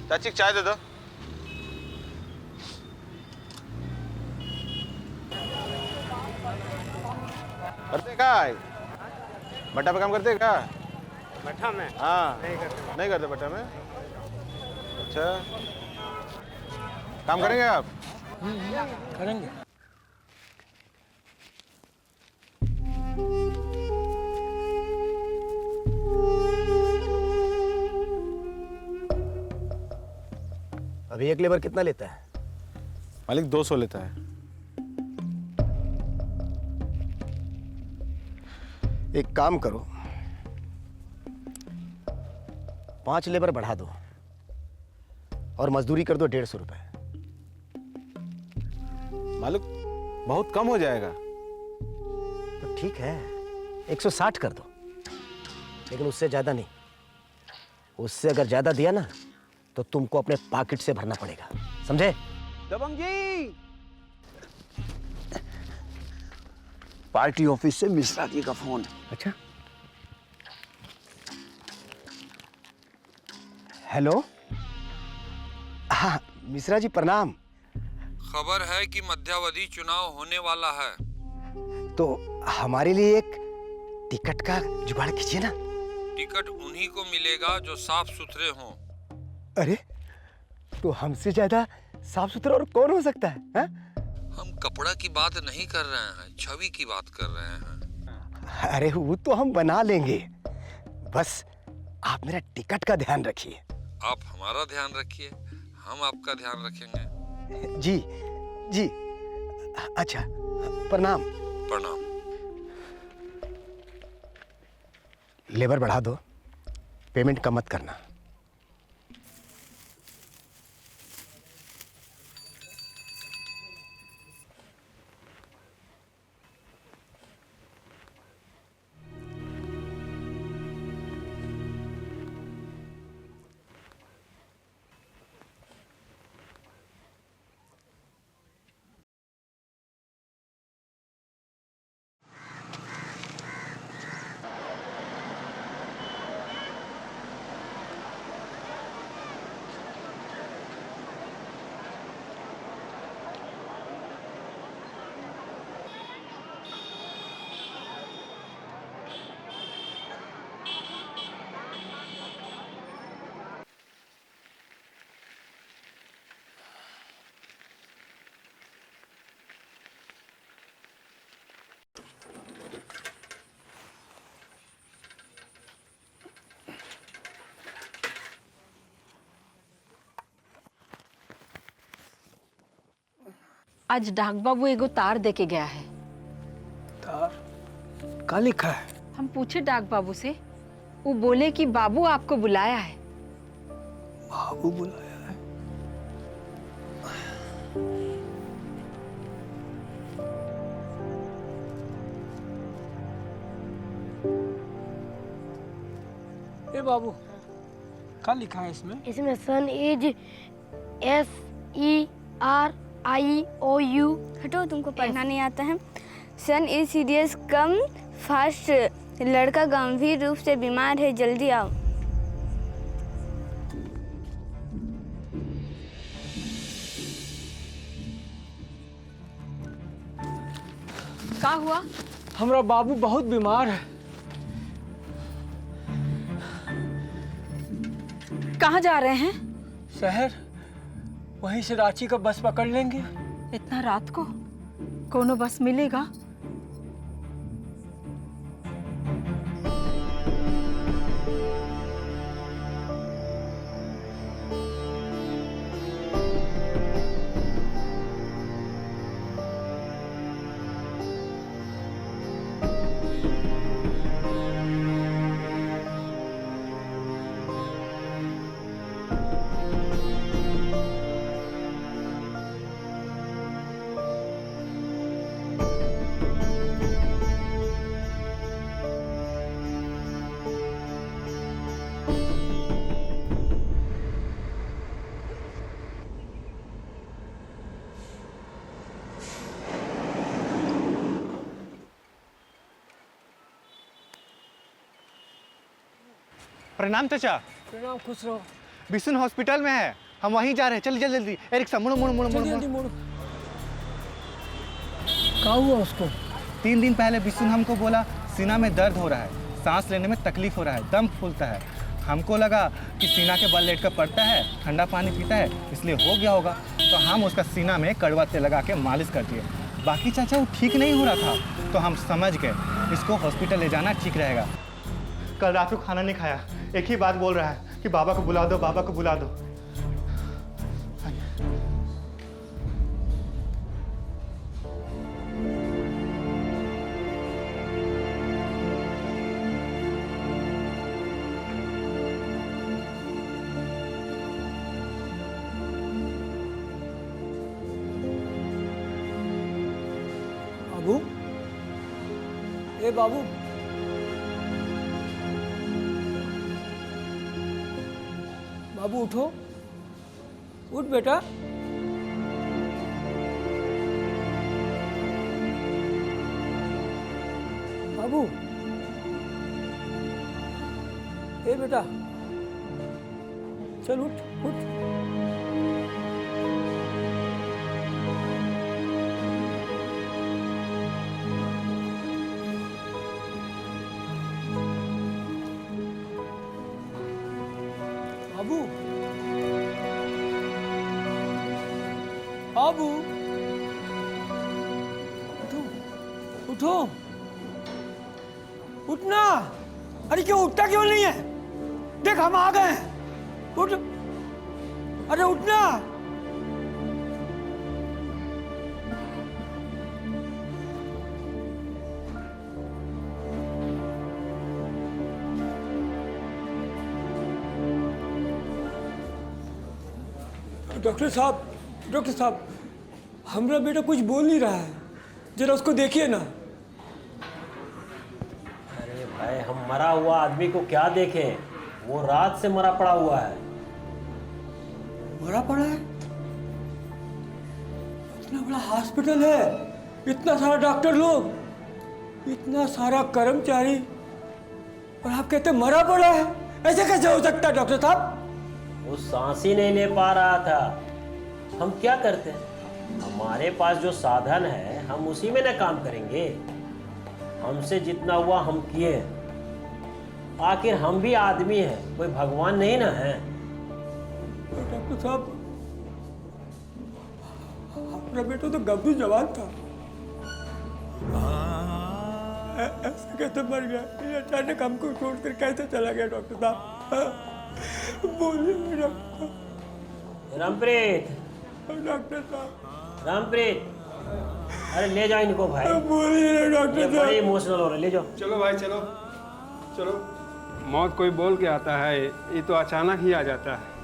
चाची चाय दे दो। करते क्या है? भट्टा पे काम करते क्या? भट्टा में? हाँ नहीं करते भट्टा में। अच्छा काम करेंगे आप? करेंगे। अभी एक लेबर कितना लेता है? मालिक 200 लेता है। एक काम करो, 5 लेबर बढ़ा दो और मजदूरी कर दो 150 रुपए। मालिक बहुत कम हो जाएगा। तो ठीक है 160 कर दो, लेकिन उससे ज्यादा नहीं। उससे अगर ज्यादा दिया ना तो तुमको अपने पॉकेट से भरना पड़ेगा, समझे? दबंग जी, पार्टी ऑफिस से मिश्रा जी का फोन। अच्छा, हेलो। हाँ मिश्रा जी प्रणाम। खबर है कि मध्यावधि चुनाव होने वाला है, तो हमारे लिए एक टिकट का जुगाड़ कीजिए ना। टिकट उन्हीं को मिलेगा जो साफ सुथरे हों। अरे तो हमसे ज्यादा साफ सुथरा और कौन हो सकता है, हा? हम कपड़ा की बात नहीं कर रहे हैं, छवि की बात कर रहे हैं। अरे वो तो हम बना लेंगे, बस आप मेरा टिकट का ध्यान रखिए। आप हमारा ध्यान रखिए, हम आपका ध्यान रखेंगे। जी जी। अच्छा प्रणाम। प्रणाम। लेबर बढ़ा दो, पेमेंट कम मत करना। आज डाक बाबू एगो तार दे के गया है। तार? क्या लिखा है? हम पूछे डाक बाबू से, वो बोले कि बाबू आपको बुलाया है। बाबू बुलाया है? ए बाबू, क्या लिखा है इसमें? इसमें सन इज SERIOU। हटो, तुमको पढ़ना नहीं आता है। सन इज सीरियस कम फास्ट। लड़का गंभीर रूप से बीमार है, जल्दी आओ। क्या हुआ? हमारा बाबू बहुत बीमार है, कहाँ जा रहे हैं? शहर, वहीं से रांची का बस पकड़ लेंगे। इतना रात को कोनो बस मिलेगा? प्रणाम चाचा। प्रणाम, खुश रहो। बिशुन हॉस्पिटल में है, हम वहीं जा रहे हैं। चल जल्दी जल्दी। ए रिक्शा, मुड़ो मुड़ो मुड़ो मुड़ो जल्दी मुड़ो। मोड़ो। क्या हुआ उसको? 3 दिन पहले बिशुन हमको बोला सीना में दर्द हो रहा है, सांस लेने में तकलीफ हो रहा है, दम फूलता है। हमको लगा कि सीना के बल लेट कर पड़ता है, ठंडा पानी पीता है, इसलिए हो गया होगा। तो हम उसका सीना में कड़वा तेल लगा के मालिश कर दिए। बाकी चाचा वो ठीक नहीं हो रहा था, तो हम समझ गए इसको हॉस्पिटल ले जाना ठीक रहेगा। कल रात को खाना नहीं खाया, एक ही बात बोल रहा है कि बाबा को बुला दो, बाबा को बुला दो। बाबू, ए बाबू, बाबू उठो, उठ बेटा। बाबू, ए बेटा, चल उठ उठ। बाबू, बाबू, उठो, उठो, उठना। अरे क्यों उठता क्यों नहीं है? देख हम आ गए हैं, उठ। अरे उठना। डॉक्टर साहब, हमारा बेटा कुछ बोल नहीं रहा है, जरा उसको देखिए ना। अरे भाई, हम मरा हुआ आदमी को क्या देखें? वो रात से मरा पड़ा हुआ है। मरा पड़ा है? इतना बड़ा हॉस्पिटल है, इतना सारा डॉक्टर लोग, इतना सारा कर्मचारी, और आप कहते मरा पड़ा है? ऐसे कैसे हो सकता है डॉक्टर साहब? वो सांस ही नहीं ले पा रहा था। हम क्या करते हैं? हमारे पास जो साधन है हम उसी में ना काम करेंगे। हमसे जितना हुआ हम किए। आखिर हम भी आदमी हैं, कोई भगवान नहीं ना है। डॉक्टर साहब, अपना बेटा तो गब्बू जवान था, ऐसे कैसे मर गया? ये अचानक हमको छोड़कर कैसे चला गया डॉक्टर साहब? बोलिए डॉक्टर। रामप्रीत, डॉक्टर साहब, रामप्रीत, अरे ले जाओ इनको भाई। बोलिए डॉक्टर साहब। बड़े इमोशनल हो रहे, ले जाओ। चलो भाई, चलो चलो। मौत कोई बोल के आता है, ये तो अचानक ही आ जाता है।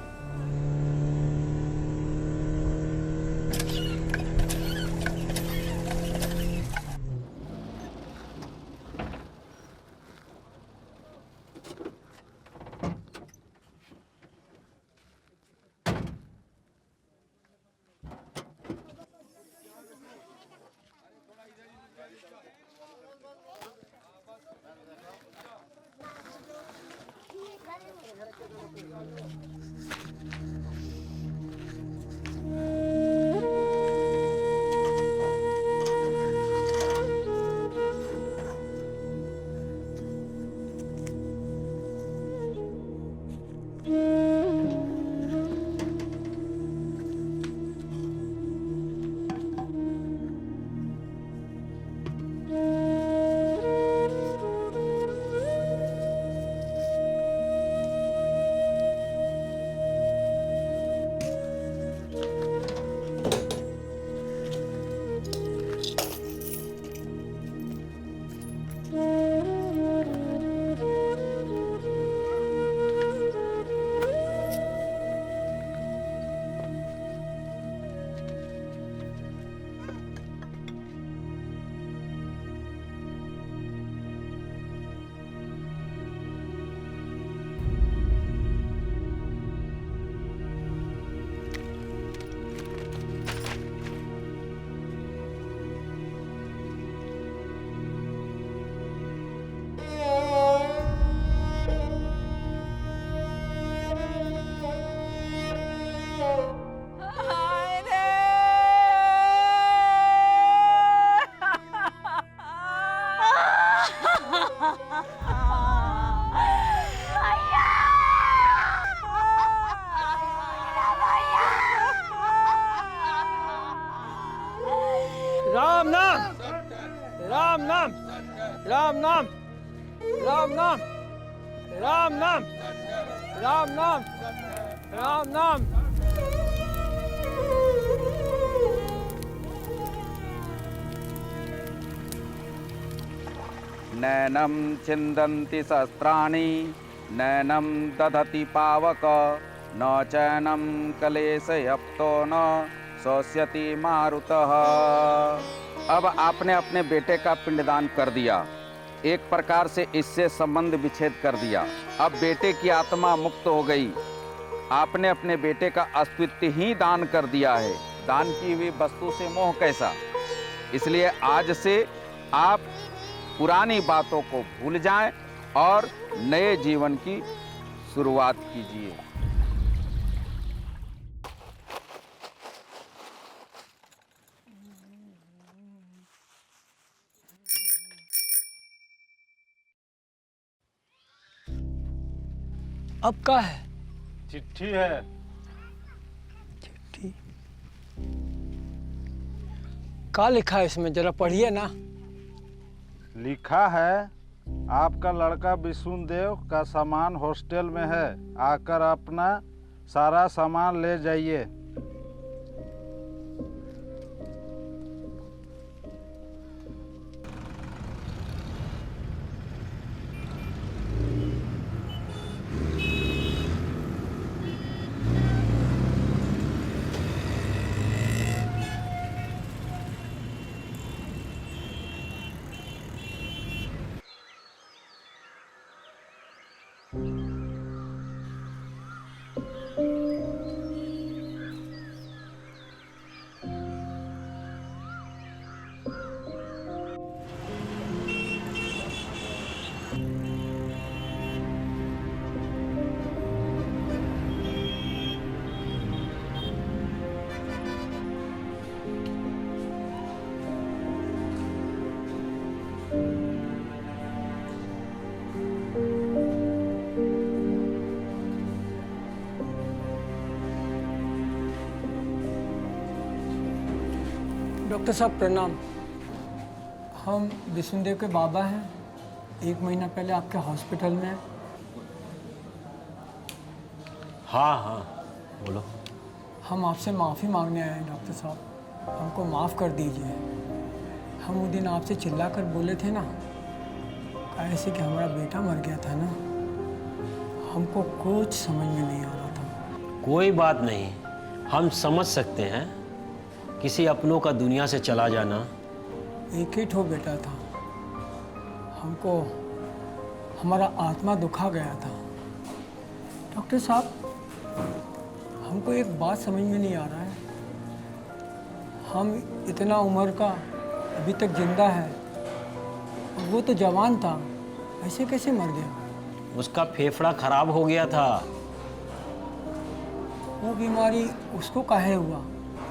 नाम, राम नाम, राम नाम, राम नाम, राम नाम, राम नाम, राम नाम। नैनं छिन्दन्ति शस्त्राणि, नैनं दधति पावक, न चैनं कलेशयप्तो न शोष्यति मारुतः। अब आपने अपने बेटे का पिंडदान कर दिया, एक प्रकार से इससे संबंध विच्छेद कर दिया। अब बेटे की आत्मा मुक्त हो गई। आपने अपने बेटे का अस्तित्व ही दान कर दिया है। दान की हुई वस्तु से मोह कैसा? इसलिए आज से आप पुरानी बातों को भूल जाएं और नए जीवन की शुरुआत कीजिए। अब क्या है? चिट्ठी है। चिट्ठी? क्या लिखा है इसमें, जरा पढ़िए ना। लिखा है, आपका लड़का विष्णुदेव का सामान हॉस्टल में है, आकर अपना सारा सामान ले जाइए। डॉक्टर साहब प्रणाम। हम विष्णुदेव के बाबा हैं। 1 महीना पहले आपके हॉस्पिटल में। हाँ हाँ बोलो। हम आपसे माफ़ी मांगने आए हैं डॉक्टर साहब, हमको माफ़ कर दीजिए। हम उस दिन आपसे चिल्ला कर बोले थे ना, ऐसे कि हमारा बेटा मर गया था ना, हमको कुछ समझ में नहीं आ रहा था। कोई बात नहीं, हम समझ सकते हैं किसी अपनों का दुनिया से चला जाना। एक ही ठो बेटा था, हमको हमारा आत्मा दुखा गया था। डॉक्टर साहब, हमको एक बात समझ में नहीं आ रहा है, हम इतना उम्र का अभी तक जिंदा है और वो तो जवान था, ऐसे कैसे मर गया? उसका फेफड़ा खराब हो गया था। वो बीमारी उसको काहे हुआ,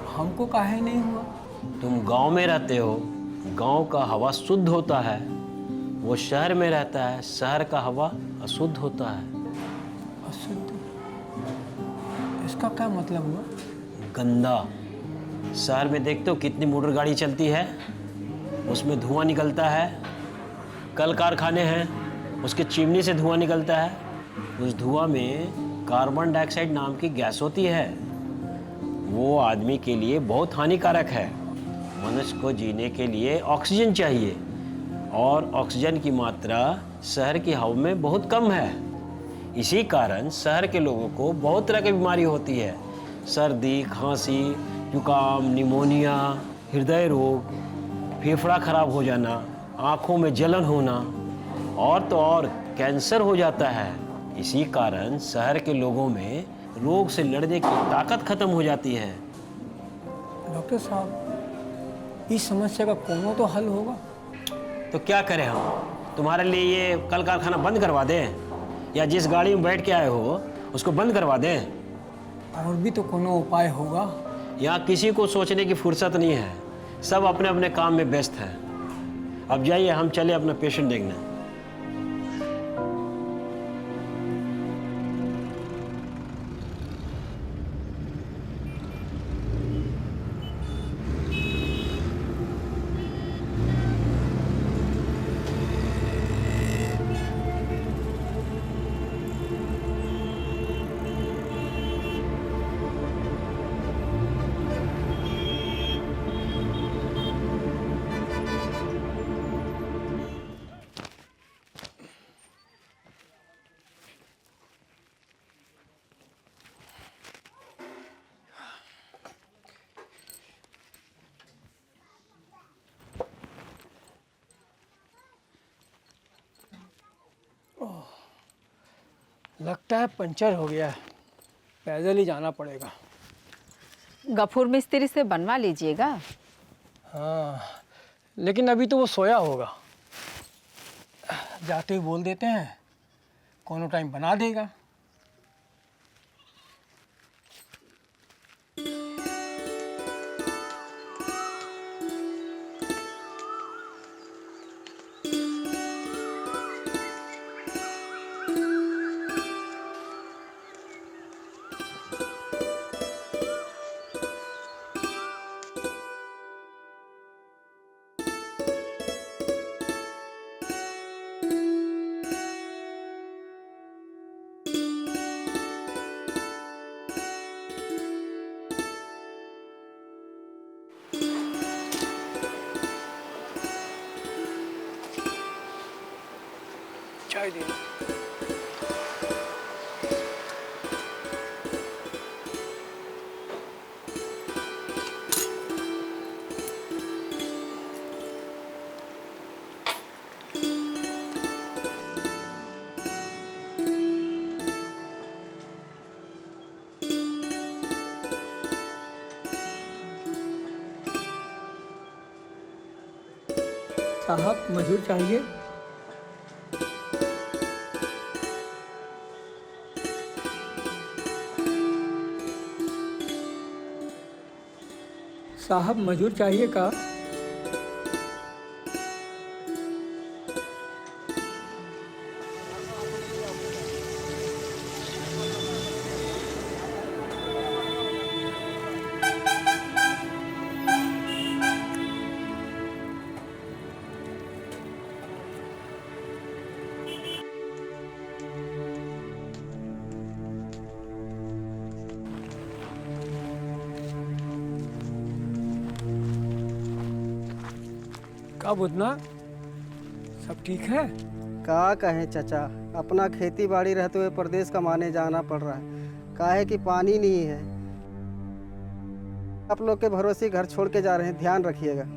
हमको काहे नहीं हुआ? तुम गांव में रहते हो, गांव का हवा शुद्ध होता है। वो शहर में रहता है, शहर का हवा अशुद्ध होता है। अशुद्ध? इसका क्या मतलब हुआ? गंदा। शहर में देखते हो कितनी मोटर गाड़ी चलती है, उसमें धुआं निकलता है। कल कारखाने हैं, उसके चिमनी से धुआं निकलता है। उस धुआं में कार्बन डाइऑक्साइड नाम की गैस होती है। वो आदमी के लिए बहुत हानिकारक है। मनुष्य को जीने के लिए ऑक्सीजन चाहिए और ऑक्सीजन की मात्रा शहर की हवा में बहुत कम है। इसी कारण शहर के लोगों को बहुत तरह की बीमारी होती है। सर्दी, खांसी, जुकाम, निमोनिया, हृदय रोग, फेफड़ा खराब हो जाना, आँखों में जलन होना और तो और कैंसर हो जाता है। इसी कारण शहर के लोगों में रोग से लड़ने की ताकत खत्म हो जाती है। डॉक्टर साहब, इस समस्या का कोनो तो हल होगा। तो क्या करें हम? तुम्हारे लिए ये कल कारखाना बंद करवा दें या जिस गाड़ी में बैठ के आए हो उसको बंद करवा दें? और भी तो कोनो उपाय होगा। यहाँ किसी को सोचने की फुर्सत नहीं है, सब अपने अपने काम में व्यस्त हैं। अब जाइए, हम चले अपना पेशेंट देखने। लगता है पंचर हो गया है, पैदल ही जाना पड़ेगा। गफूर मिस्त्री से बनवा लीजिएगा। हाँ, लेकिन अभी तो वो सोया होगा। जाते ही बोल देते हैं, कोनो टाइम बना देगा। चाय दे दो। साहब मजदूर चाहिए? साहब मजदूर चाहिए का? का बुधना, सब ठीक है? का कहें चाचा, अपना खेती बाड़ी रहते हुए प्रदेश कमाने जाना पड़ रहा है। काहे कि पानी नहीं है। आप लोग के भरोसे घर छोड़ के जा रहे हैं, ध्यान रखिएगा।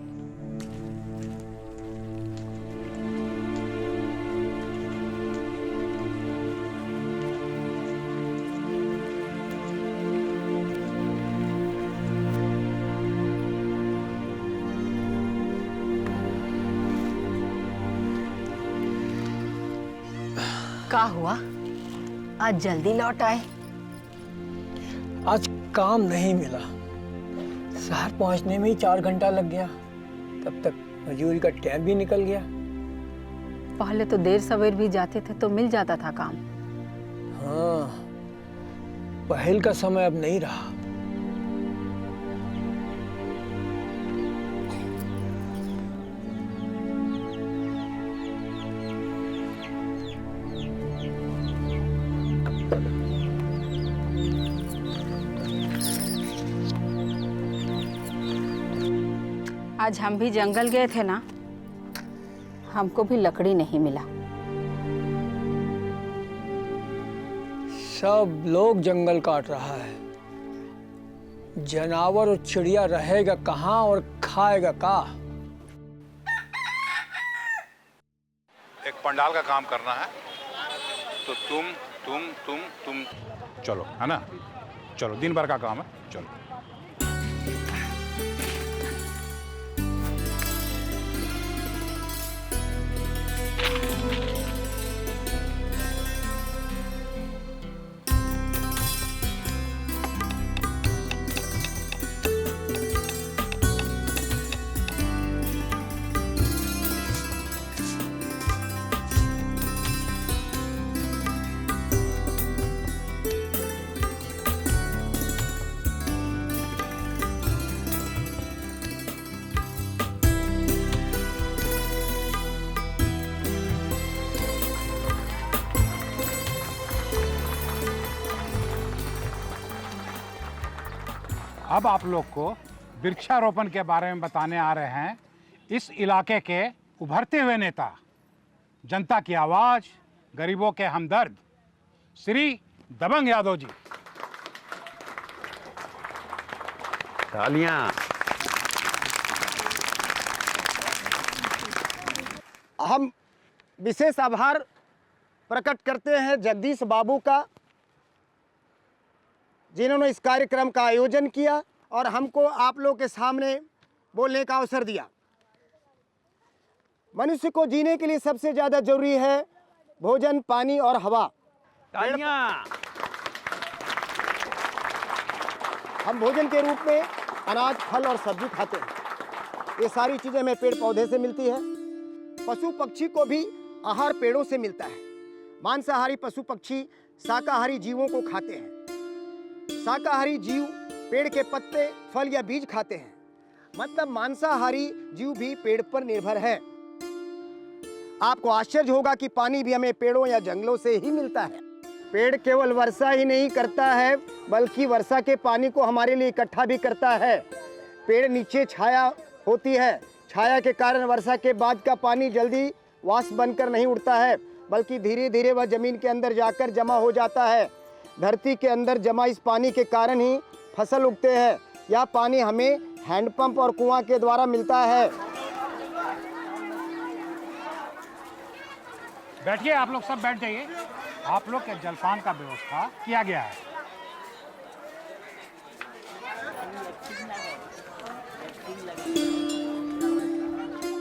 का हुआ, आज जल्दी लौट आए? आज काम नहीं मिला, शहर पहुंचने में ही 4 घंटा लग गया। तब तक मजदूरी का टाइम भी निकल गया। पहले तो देर सवेर भी जाते थे तो मिल जाता था काम। हाँ, पहल का समय अब नहीं रहा। आज हम भी जंगल गए थे ना, हमको भी लकड़ी नहीं मिला। सब लोग जंगल काट रहा है, जानवर और चिड़िया रहेगा कहाँ और खाएगा का? एक पंडाल का काम करना है, तो तुम चलो, है ना? चलो, दिन भर का काम है, चलो। अब आप लोग को वृक्षारोपण के बारे में बताने आ रहे हैं इस इलाके के उभरते हुए नेता, जनता की आवाज, गरीबों के हमदर्द, श्री दबंग यादव जी। तालियां। हम विशेष आभार प्रकट करते हैं जगदीश बाबू का, जिन्होंने इस कार्यक्रम का आयोजन किया और हमको आप लोगों के सामने बोलने का अवसर दिया। मनुष्य को जीने के लिए सबसे ज़्यादा जरूरी है भोजन, पानी और हवा। हम भोजन के रूप में अनाज, फल और सब्जी खाते हैं। ये सारी चीज़ें हमें पेड़ पौधे से मिलती है। पशु पक्षी को भी आहार पेड़ों से मिलता है। मांसाहारी पशु पक्षी शाकाहारी जीवों को खाते हैं। शाकाहारी जीव पेड़ के पत्ते, फल या बीज खाते हैं। मतलब मांसाहारी जीव भी पेड़ पर निर्भर है। आपको आश्चर्य होगा कि पानी भी हमें पेड़ों या जंगलों से ही मिलता है। पेड़ केवल वर्षा ही नहीं करता है, बल्कि वर्षा के पानी को हमारे लिए इकट्ठा भी करता है। पेड़ नीचे छाया होती है। छाया के कारण वर्षा के बाद का पानी जल्दी वाष्प बनकर नहीं उड़ता है, बल्कि धीरे धीरे वह जमीन के अंदर जाकर जमा हो जाता है। धरती के अंदर जमा इस पानी के कारण ही फसल उगते हैं। यह पानी हमें हैंडपंप और कुआं के द्वारा मिलता है। बैठिए, आप लोग सब बैठ जाइए। आप लोग के जलपान का व्यवस्था किया गया है।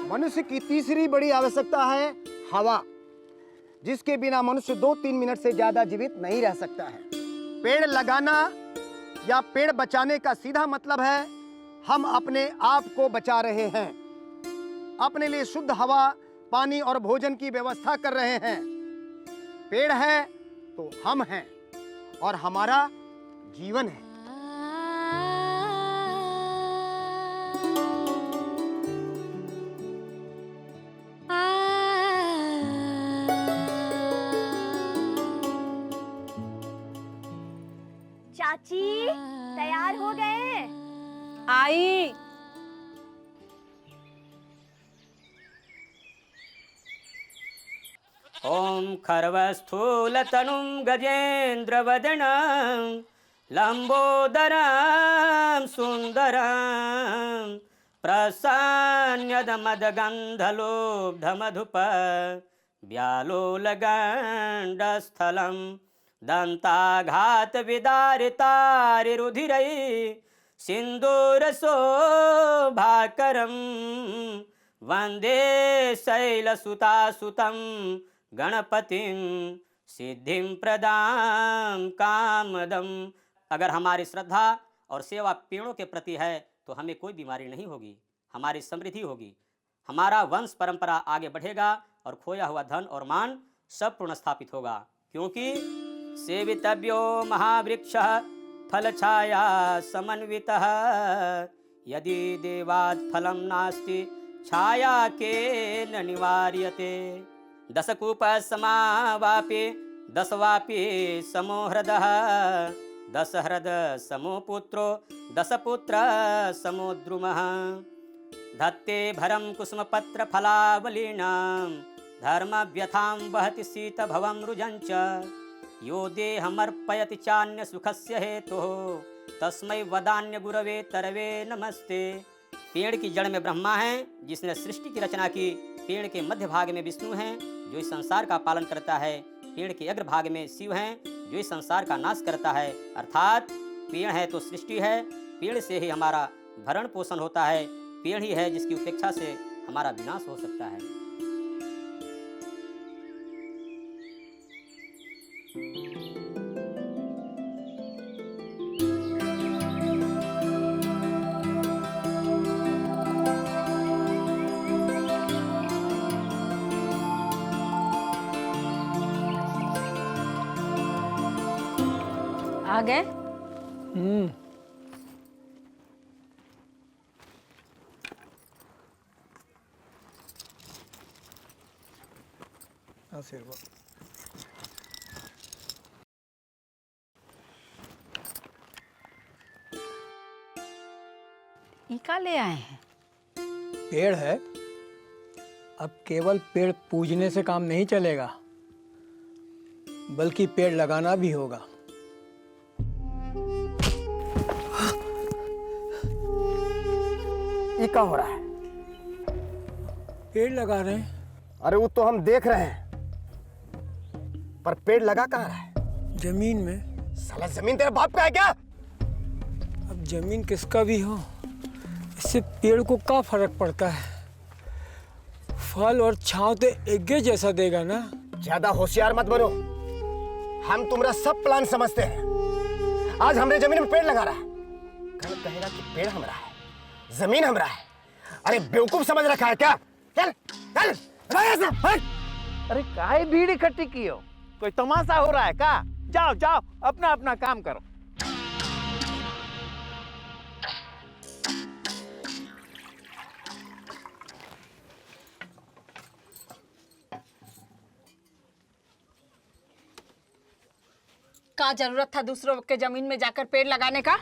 मनुष्य की तीसरी बड़ी आवश्यकता है हवा, जिसके बिना मनुष्य 2-3 मिनट से ज्यादा जीवित नहीं रह सकता है। पेड़ लगाना या पेड़ बचाने का सीधा मतलब है हम अपने आप को बचा रहे हैं, अपने लिए शुद्ध हवा, पानी और भोजन की व्यवस्था कर रहे हैं। पेड़ है तो हम हैं और हमारा जीवन है। चाची तैयार हो गए? आई। ओम खर्वस्थूलतनुं गजेन्द्रवदनं लंबोदरं सुंदरं प्रसन्नदमदगन्धलोब्धमधुप व्यालोलगण्डस्थलं दन्ताघातविदारितारिरुधिरै सिन्दूरशोभाकरं वन्दे शैलसुतासुतं गणपतिं सिद्धिं प्रदां कामदम। अगर हमारी श्रद्धा और सेवा पेड़ों के प्रति है तो हमें कोई बीमारी नहीं होगी, हमारी समृद्धि होगी, हमारा वंश परंपरा आगे बढ़ेगा और खोया हुआ धन और मान सब पुनर्स्थापित होगा। क्योंकि सेवितव्यो महावृक्षः फलछाया समन्वितः यदि देवात् फलं नास्ति छाया केन निवार्यते। दशकूप समावापि दशवापि समो हृदः दशहृद समो पुत्रो दशपुत्र समो द्रुमः धत्ते भरं कुसुमपत्र फलावलीनां धर्मव्यथां वहति शीतभवं रुजञ्च यो देहमर्पयति चान्य सुखस्य हेतुः तस्मै वदान्य गुरवे तरवे नमस्ते। पेड़ की जड़ में ब्रह्मा है जिसने सृष्टि की रचना की। पेड़ के मध्य भाग में विष्णु हैं जो इस संसार का पालन करता है। पेड़ के अग्र भाग में शिव हैं जो इस संसार का नाश करता है। अर्थात पेड़ है तो सृष्टि है, पेड़ से ही हमारा भरण पोषण होता है, पेड़ ही है जिसकी उपेक्षा से हमारा विनाश हो सकता है। आ गए? आशीर्वाद। इका ले आए हैं? पेड़ है, अब केवल पेड़ पूजने से काम नहीं चलेगा, बल्कि पेड़ लगाना भी होगा। ये क्या हो रहा है? पेड़ लगा रहे हैं। अरे वो तो हम देख रहे हैं। पर पेड़ लगा कहाँ रहा है? जमीन में। साला जमीन तेरे बाप का है क्या? अब जमीन किसका भी हो, इससे पेड़ को क्या फर्क पड़ता है? फल और छांव तो एक ही जैसा देगा ना। ज्यादा होशियार मत बनो, हम तुम्हारा सब प्लान समझते हैं। आज हमरे जमीन में पेड़ लगा रहा है, कल कहेगा कि पेड़ हमरा है, जमीन हमरा है। अरे बेवकूफ समझ रखा है क्या? चल चल हट। अरे काहे भीड़ इकट्ठी की हो? कोई तमाशा हो रहा है का? जाओ जाओ अपना अपना काम करो। क्या जरूरत था दूसरों के जमीन में जाकर पेड़ लगाने का?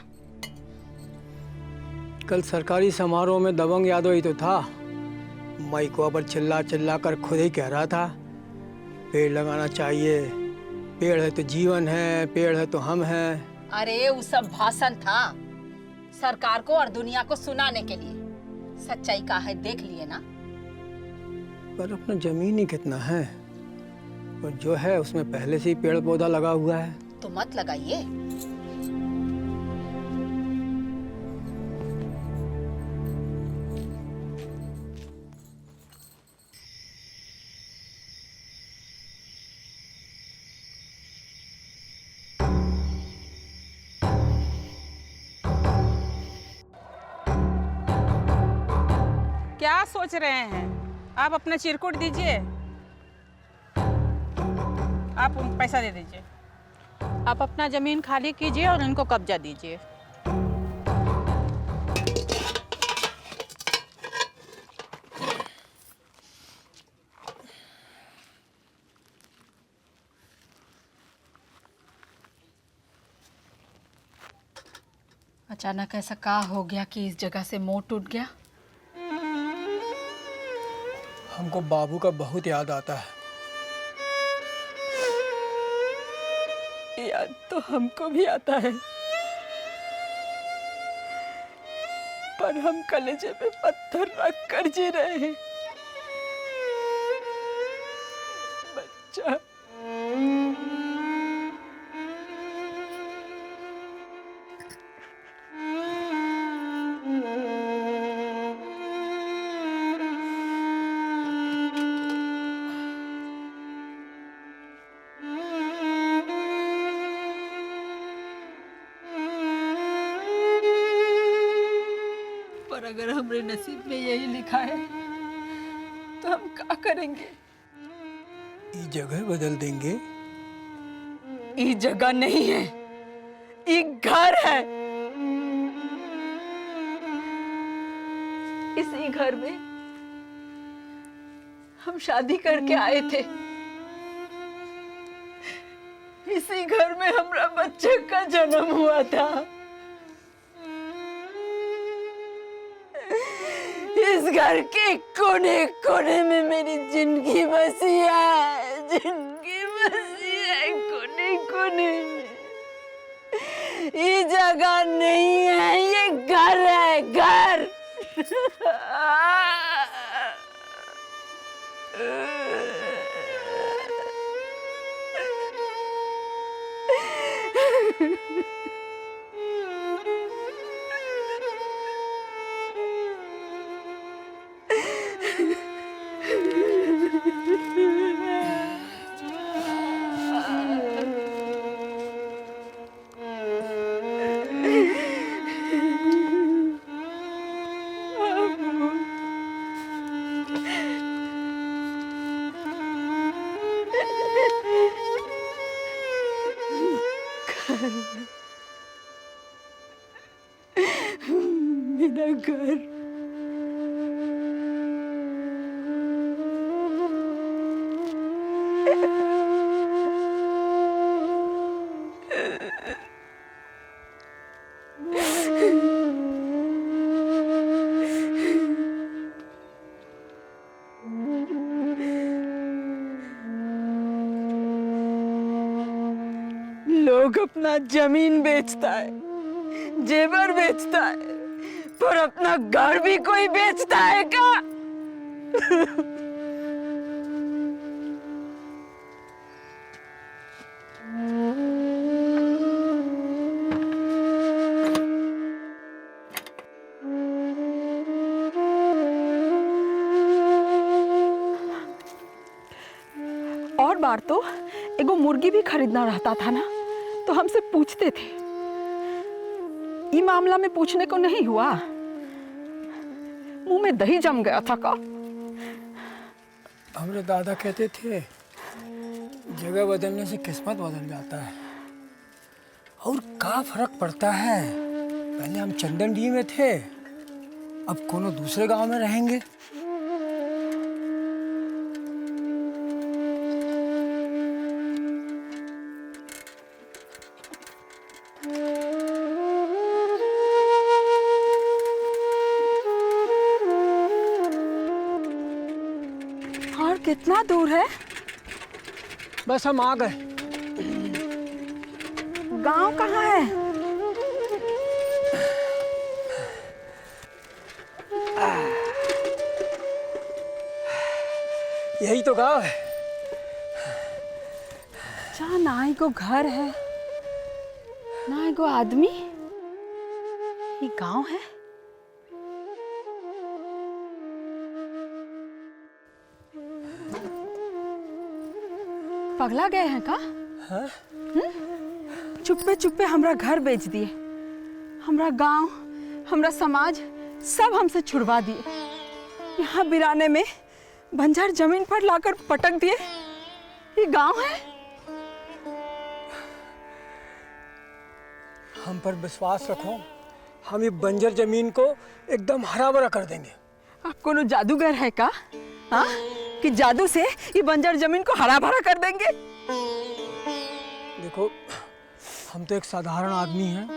कल सरकारी समारोह में दबंग यादव ही तो था, माइकों पर चिल्ला चिल्ला कर खुद ही कह रहा था पेड़ लगाना चाहिए, पेड़ है तो जीवन है, पेड़ है तो हम हैं। अरे वो सब भाषण था सरकार को और दुनिया को सुनाने के लिए। सच्चाई का है देख लिए ना। पर अपना जमीन ही कितना है, और जो है उसमें पहले से ही पेड़ पौधा लगा हुआ है। तो मत लगाइए। क्या सोच रहे हैं? आप अपना चिरकुट दीजिए, आप उनको पैसा दे दीजिए। आप अपना जमीन खाली कीजिए और उनको कब्जा दीजिए। अचानक ऐसा क्या हो गया कि इस जगह से मोह टूट गया? हमको बाबू का बहुत याद आता है। याद तो हमको भी आता है, पर हम कलेजे पे पत्थर रख कर जी रहे हैं। बच्चा अगर हमारे नसीब में यही लिखा है तो हम क्या करेंगे? ये जगह बदल देंगे। ये जगह नहीं है, ये घर है। इसी घर में हम शादी करके आए थे। इसी घर में हमारा बच्चे का जन्म हुआ था। इस घर के कोने कोने में मेरी जिंदगी बसी है, जिंदगी बसी है कोने कोने में। ये जगह नहीं है, ये घर है, घर। मेरा घर। लोग अपना जमीन बेचता है, जेवर बेचता है, पर अपना घर भी कोई बेचता है क्या? और बार तो एगो मुर्गी भी खरीदना रहता था ना, तो हमसे पूछते थे। ये मामला में पूछने को नहीं हुआ, मुंह में दही जम गया था का। हमारे दादा कहते थे जगह बदलने से किस्मत बदल जाता है। और क्या फर्क पड़ता है, पहले हम चंदनडी में थे, अब कोनो दूसरे गांव में रहेंगे। और कितना दूर है? बस हम आ गए। गांव कहाँ है? यही तो गांव है। जहाँ ना ही को घर है ना ही को आदमी, ये गांव है? पगला गए हैं का? हाँ? चुप्पे चुप्पे हमरा घर बेच दिए, हमरा गांव, हमरा समाज सब हमसे छुड़वा दिए। यहाँ बिराने में बंजर जमीन पर लाकर पटक दिए। ये गांव है? हम पर विश्वास रखो, हम ये बंजर जमीन को एकदम हरा भरा कर देंगे। आप कोनो जादूगर है का? हाँ, कि जादू से ये बंजर जमीन को हरा भरा कर देंगे? देखो, हम तो एक साधारण आदमी हैं,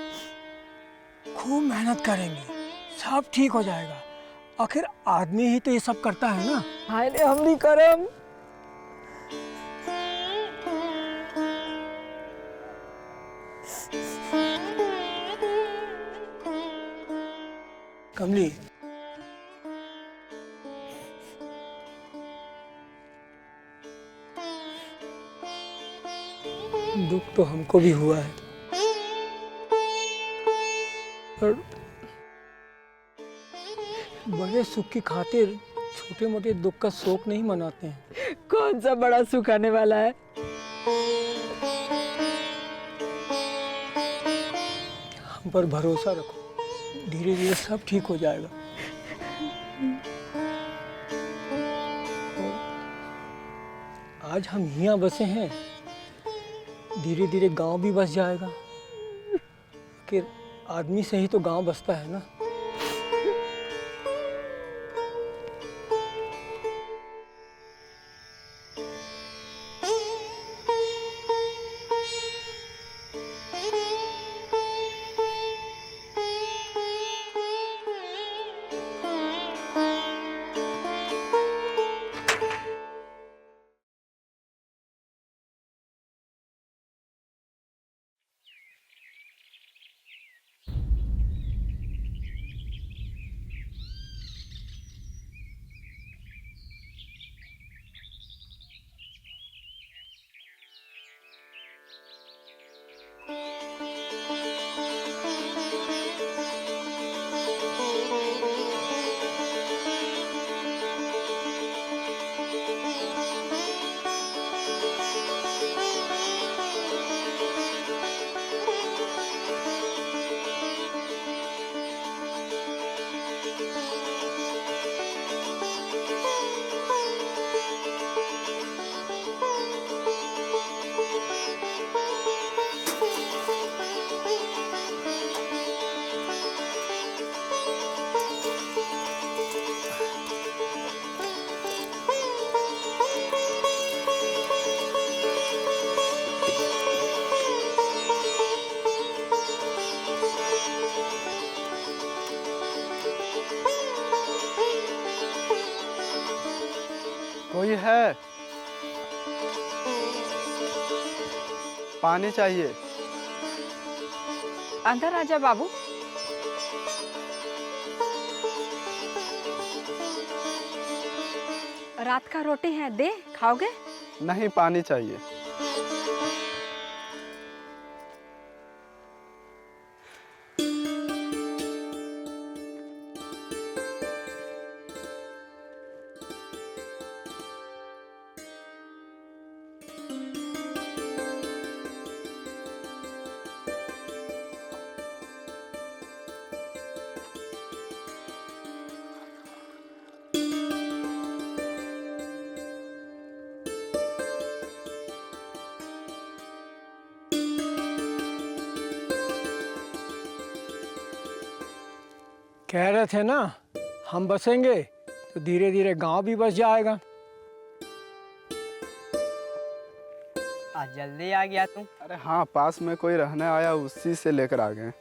खूब मेहनत करेंगे, सब ठीक हो जाएगा। आखिर आदमी ही तो ये सब करता है ना। हाय रे हम नहीं करम। कमली, दुख तो हमको भी हुआ है, पर बड़े सुख की खातिर छोटे मोटे दुख का शोक नहीं मनाते हैं। कौन सा बड़ा सुख आने वाला है? हम पर भरोसा रखो, धीरे धीरे सब ठीक हो जाएगा। आज हम यहाँ बसे हैं, धीरे धीरे गांव भी बस जाएगा। आखिर आदमी से ही तो गांव बसता है ना। कोई है? पानी चाहिए। अंदर आजा बाबू। रात का रोटी है, दे खाओगे? नहीं, पानी चाहिए। कह रहे थे ना हम बसेंगे तो धीरे धीरे गांव भी बस जाएगा। आज जल्दी आ गया तुम। अरे हाँ, पास में कोई रहने आया, उसी से लेकर आ गए।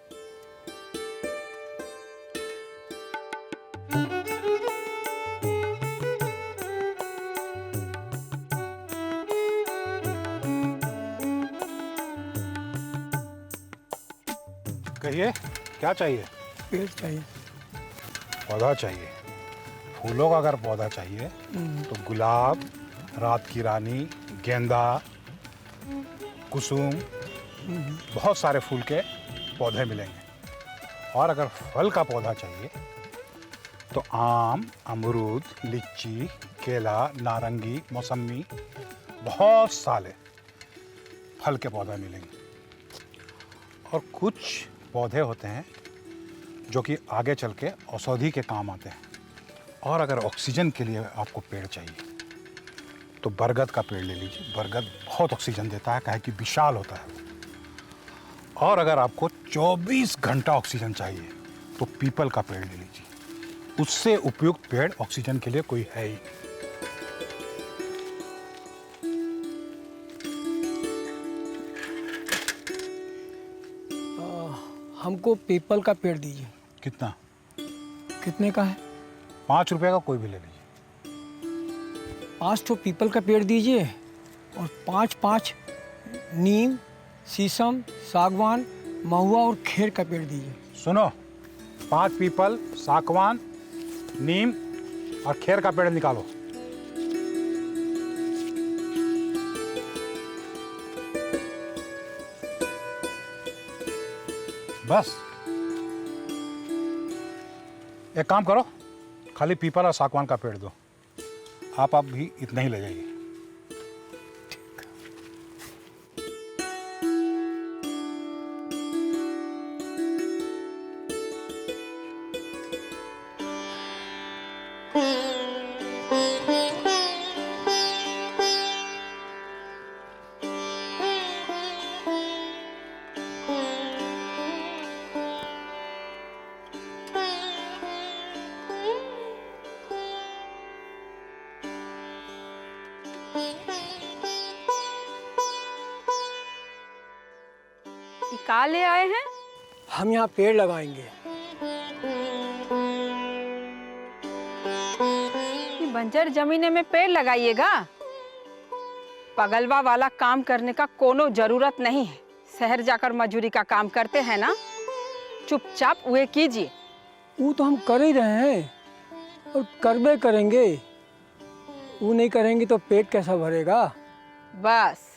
कहिए क्या चाहिए? पेड़ चाहिए। पौधा चाहिए। फूलों का अगर पौधा चाहिए तो गुलाब, रात की रानी, गेंदा, कुसुम, बहुत सारे फूल के पौधे मिलेंगे। और अगर फल का पौधा चाहिए तो आम, अमरूद, लीची, केला, नारंगी, मौसमी, बहुत सारे फल के पौधे मिलेंगे। और कुछ पौधे होते हैं जो कि आगे चल के औषधि के काम आते हैं। और अगर ऑक्सीजन के लिए आपको पेड़ चाहिए तो बरगद का पेड़ ले लीजिए। बरगद बहुत ऑक्सीजन देता है, काहे कि विशाल होता है। और अगर आपको 24 घंटा ऑक्सीजन चाहिए तो पीपल का पेड़ ले लीजिए। उससे उपयुक्त पेड़ ऑक्सीजन के लिए कोई है ही। हमको पीपल का पेड़ दीजिए। कितना? कितने का है? 5 रुपए का कोई भी ले लीजिए। 5 ठो पीपल का पेड़ दीजिए और 5 नीम, शीशम, सागवान, महुआ और खेर का पेड़ दीजिए। सुनो, 5 पीपल, सागवान, नीम और खेर का पेड़ निकालो। बस एक काम करो, खाली पीपल और सागवान का पेड़ दो। आप भी इतना ही ले जाइए। का ले आए हैं? हम यहाँ पेड़ लगाएंगे। बंजर जमीने में पेड़ लगाइएगा? पगलवा वाला काम करने का कोनो जरूरत नहीं है। शहर जाकर मजूरी का काम करते हैं ना, चुपचाप वे कीजिए। वो तो हम कर ही रहे हैं और करबे करेंगे। वो नहीं करेंगे तो पेट कैसा भरेगा? बस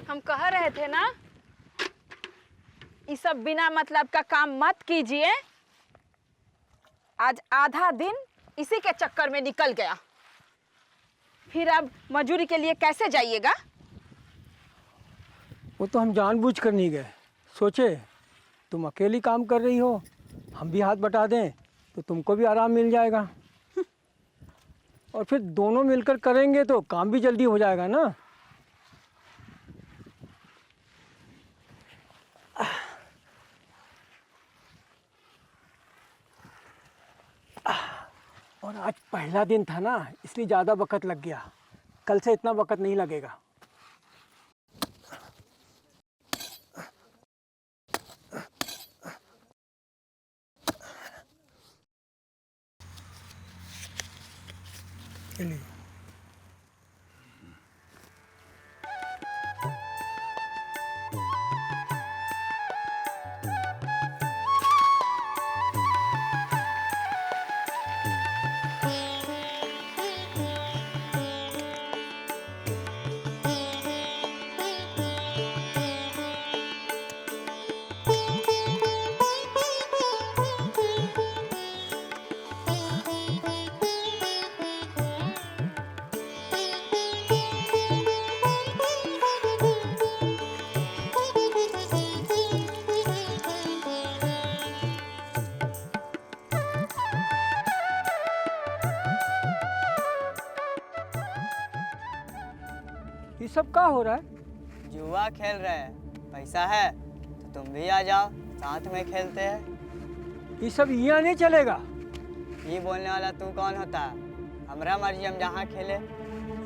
हम कह रहे थे ना, ये सब बिना मतलब का काम मत कीजिए। आज आधा दिन इसी के चक्कर में निकल गया, फिर अब मजूरी के लिए कैसे जाइएगा? वो तो हम जानबूझ कर नहीं गए, सोचे तुम अकेली काम कर रही हो, हम भी हाथ बटा दें तो तुमको भी आराम मिल जाएगा, और फिर दोनों मिलकर करेंगे तो काम भी जल्दी हो जाएगा ना। और आज पहला दिन था ना, इसलिए ज़्यादा वक्त लग गया, कल से इतना वक्त नहीं लगेगा। चलिए। ये सब क्या हो रहा है? जुआ खेल रहे हैं, पैसा है तो तुम भी आ जाओ, साथ में खेलते हैं। ये सब यहाँ नहीं चलेगा। ये बोलने वाला तू कौन होता है? हमरा मर्जी, हम जहाँ खेले।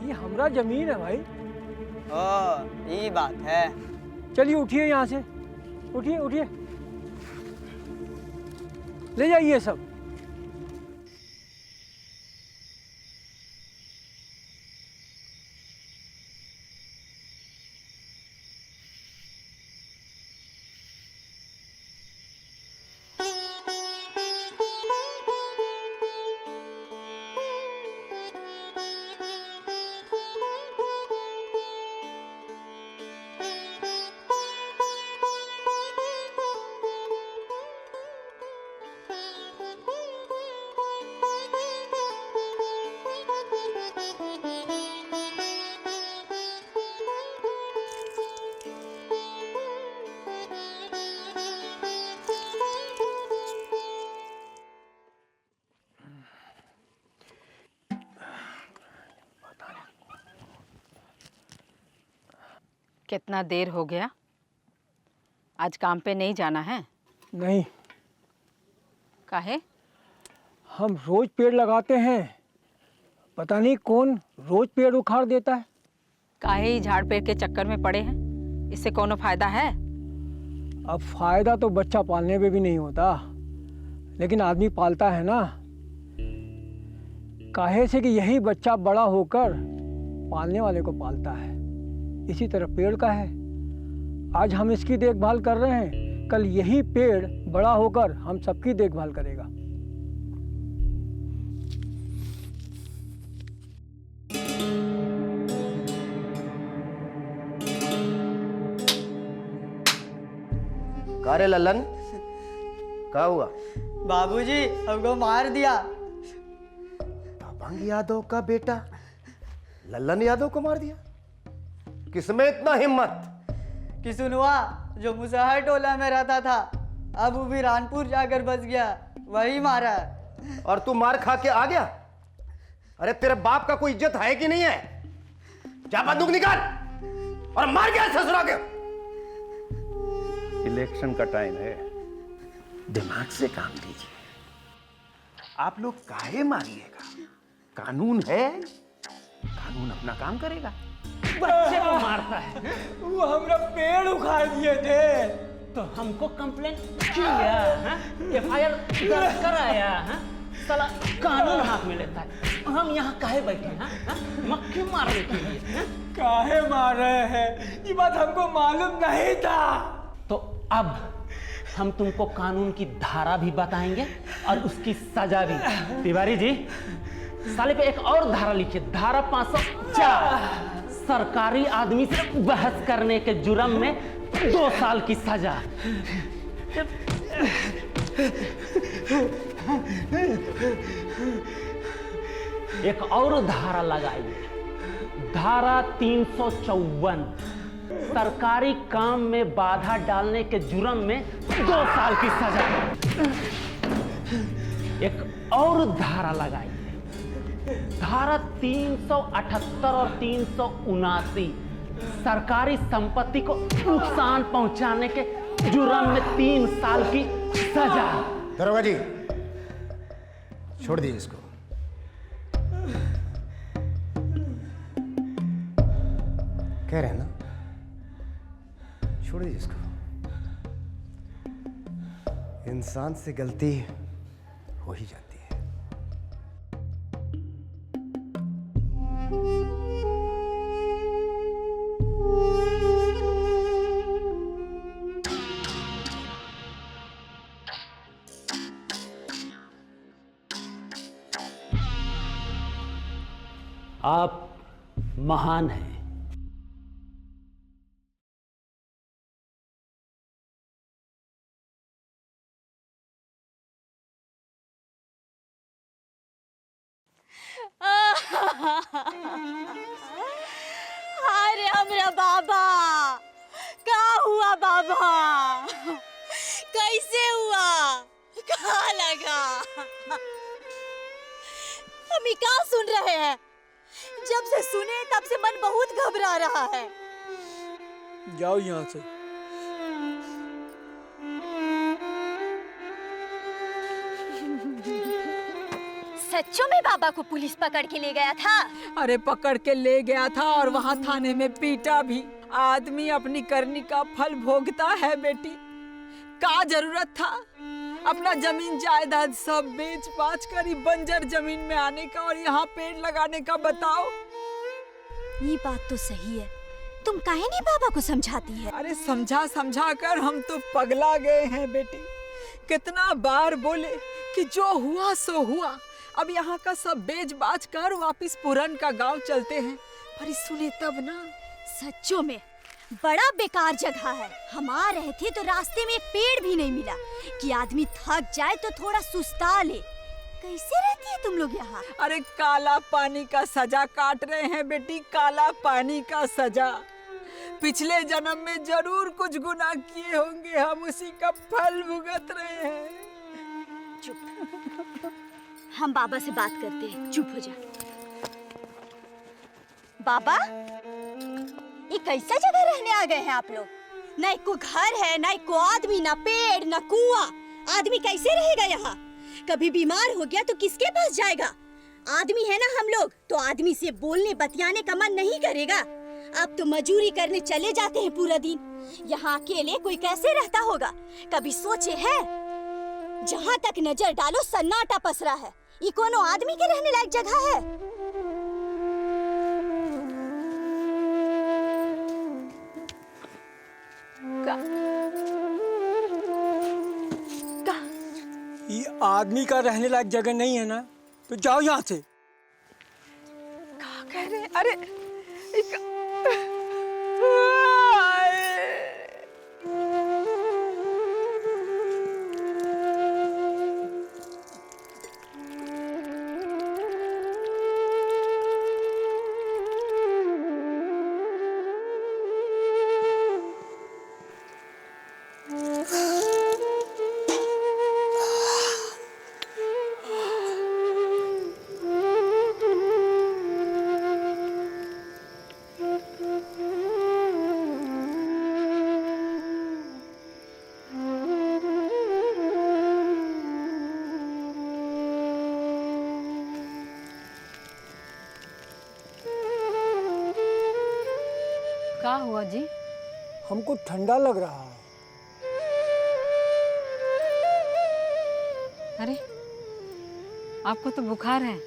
ये हमरा जमीन है भाई। ओ ये बात है। चलिए उठिए यहाँ से, उठिए उठिए, ले जाइए सब। कितना देर हो गया? आज काम पे नहीं जाना है? नहीं। काहे? हम रोज पेड़ लगाते हैं, पता नहीं कौन रोज पेड़ उखाड़ देता है। काहे ही झाड़ पेड़ के चक्कर में पड़े हैं? इससे कोनो फायदा है? अब फायदा तो बच्चा पालने में भी नहीं होता, लेकिन आदमी पालता है ना, काहे से कि यही बच्चा बड़ा होकर पालने वाले को पालता है। इसी तरह पेड़ का है, आज हम इसकी देखभाल कर रहे हैं, कल यही पेड़ बड़ा होकर हम सबकी देखभाल करेगा। का रे लल्लन, क्या हुआ? बाबूजी हमको मार दिया। दबंग यादव का बेटा लल्लन यादव को मार दिया? किसमें इतना हिम्मत? किसुनवा जो मुसहर टोला में रहता था, अब वो भी रानपुर जाकर बस गया, वही मारा। और तू मार खा के आ गया? अरे तेरे बाप का कोई इज्जत है कि नहीं है? जा बंदूक निकाल और मार गया ससुरा के। इलेक्शन का टाइम है, दिमाग से काम लीजिए। आप लोग काहे मारिएगा? कानून है, कानून अपना काम करेगा। बच्चे को मारता है, वो हमरा पेड़ उखाड़ दिए थे तो हमको कंप्लेंट किया, FIR दर्ज कराया। साला कानून हाथ में लेता है, हम यहाँ काहे बैठे हैं? मक्खी मारने के लिए। काहे मार रहे हैं, ये बात हमको मालूम नहीं था। तो अब हम तुमको कानून की धारा भी बताएंगे और उसकी सजा भी। तिवारी जी, साले पे एक और धारा लिखिए, धारा 504। सरकारी आदमी से बहस करने के जुर्म में 2 साल की सजा। एक और धारा लगाइए, धारा 354, सरकारी काम में बाधा डालने के जुर्म में 2 साल की सजा। एक और धारा लगाइए, धारा 378 और 379, सरकारी संपत्ति को नुकसान पहुंचाने के जुर्म में 3 साल की सजा। दरोगा जी, छोड़ दीजिए इसको। कह रहे हैं ना, छोड़ दीजिए इसको। इंसान से गलती हो ही जाती है। आप महान हैं। अरे हमरा बाबा, क्या हुआ बाबा? कैसे हुआ? कहाँ लगा? हम ये क्या सुन रहे हैं? जब से सुने तब से मन बहुत घबरा रहा है। जाओ यहाँ से। सच्चों में बाबा को पुलिस पकड़ के ले गया था? अरे पकड़ के ले गया था और वहाँ थाने में पीटा भी। आदमी अपनी करनी का फल भोगता है बेटी। क्या जरूरत था अपना जमीन जायदाद सब बेच बाच कर ही बंजर जमीन में आने का और यहाँ पेड़ लगाने का? बताओ। ये बात तो सही है, तुम काहे नहीं बाबा को समझाती है? अरे समझा समझा कर हम तो पगला गए हैं बेटी। कितना बार बोले कि जो हुआ सो हुआ, अब यहाँ का सब बेच बाच कर वापिस पुरन का गांव चलते हैं। पर सुने तब ना। सच्चों में बड़ा बेकार जगह है। हम आ रहे थे तो रास्ते में एक पेड़ भी नहीं मिला कि आदमी थक जाए तो थोड़ा सुस्ता ले। कैसे रहती है तुम लोग यहाँ? अरे काला पानी का सजा काट रहे हैं बेटी, काला पानी का सजा। पिछले जन्म में जरूर कुछ गुनाह किए होंगे, हम उसी का फल भुगत रहे हैं। चुप। हम बाबा से बात करते हैं, चुप हो जा। बाबा, ये कैसा जगह रहने आ गए हैं आप लोग? न को घर है, न को आदमी, न पेड़, न कुआं। आदमी कैसे रहेगा यहाँ? कभी बीमार हो गया तो किसके पास जाएगा? आदमी है ना हम लोग, तो आदमी से बोलने बतियाने का मन नहीं करेगा। अब तो मजूरी करने चले जाते हैं पूरा दिन। यहाँ अकेले कोई कैसे रहता होगा? कभी सोचे है? जहाँ तक नजर डालो सन्नाटा पसरा है। ये कोनो आदमी के रहने लायक जगह है? ये आदमी का रहने लायक जगह नहीं है ना, तो जाओ यहाँ से। क्या कह रहे हैं? अरे क्या हुआ जी? हमको ठंडा लग रहा है। अरे आपको तो बुखार है।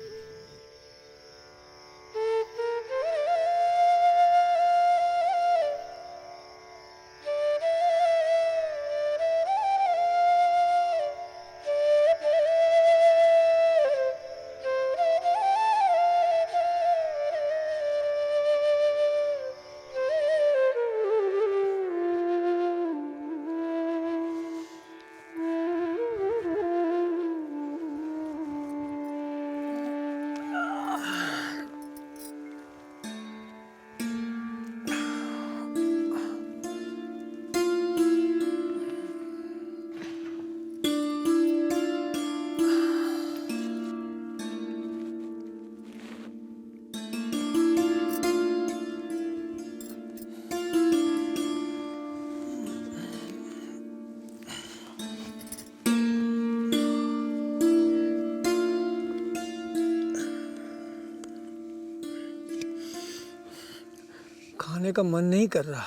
खाने का मन नहीं कर रहा।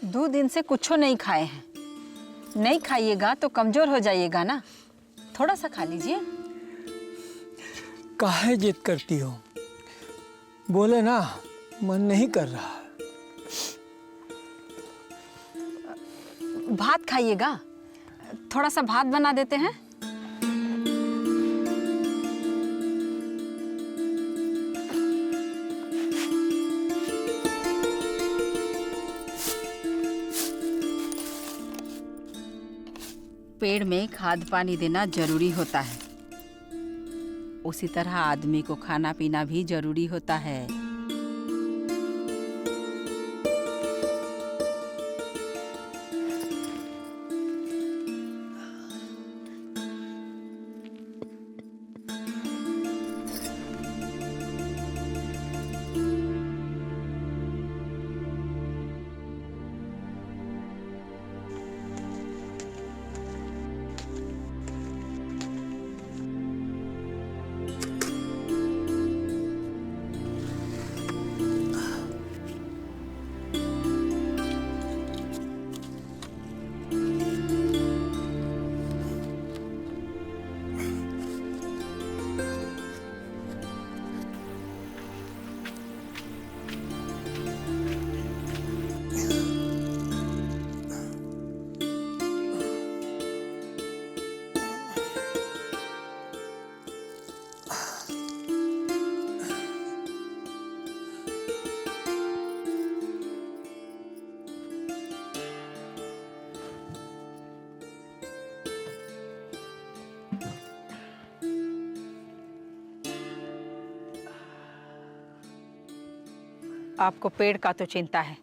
2 दिन से कुछ नहीं खाए हैं। नहीं खाइएगा तो कमजोर हो जाइएगा ना, थोड़ा सा खा लीजिए। काहे जिद करती हो? बोले ना मन नहीं कर रहा। भात खाइएगा, थोड़ा सा भात बना देते हैं। पेड़ में खाद पानी देना जरूरी होता है, उसी तरह आदमी को खाना पीना भी जरूरी होता है। आपको पेड़ का तो चिंता है,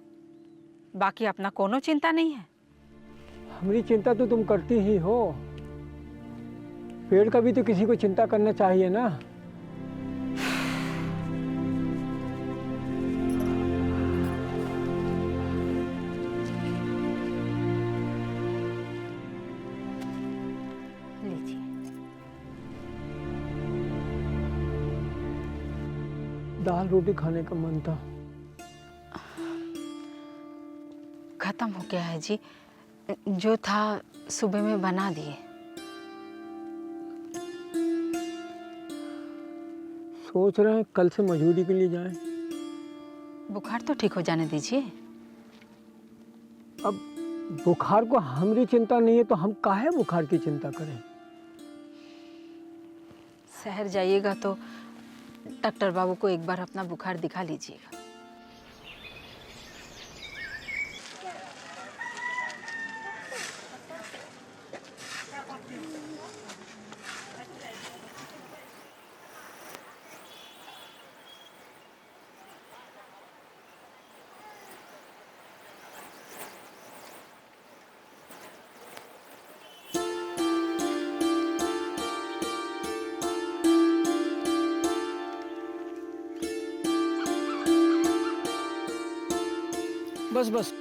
बाकी अपना कोनो चिंता नहीं है। हमारी चिंता तो तुम करती ही हो, पेड़ का भी तो किसी को चिंता करना चाहिए ना। दाल रोटी खाने का मन था। खत्म हो गया है जी, जो था सुबह में बना दिए। सोच रहे हैं कल से मजदूरी के लिए जाएं। बुखार तो ठीक हो जाने दीजिए। अब बुखार को हमारी चिंता नहीं है तो हम काहे बुखार की चिंता करें। शहर जाइएगा तो डॉक्टर बाबू को एक बार अपना बुखार दिखा लीजिएगा। बस बस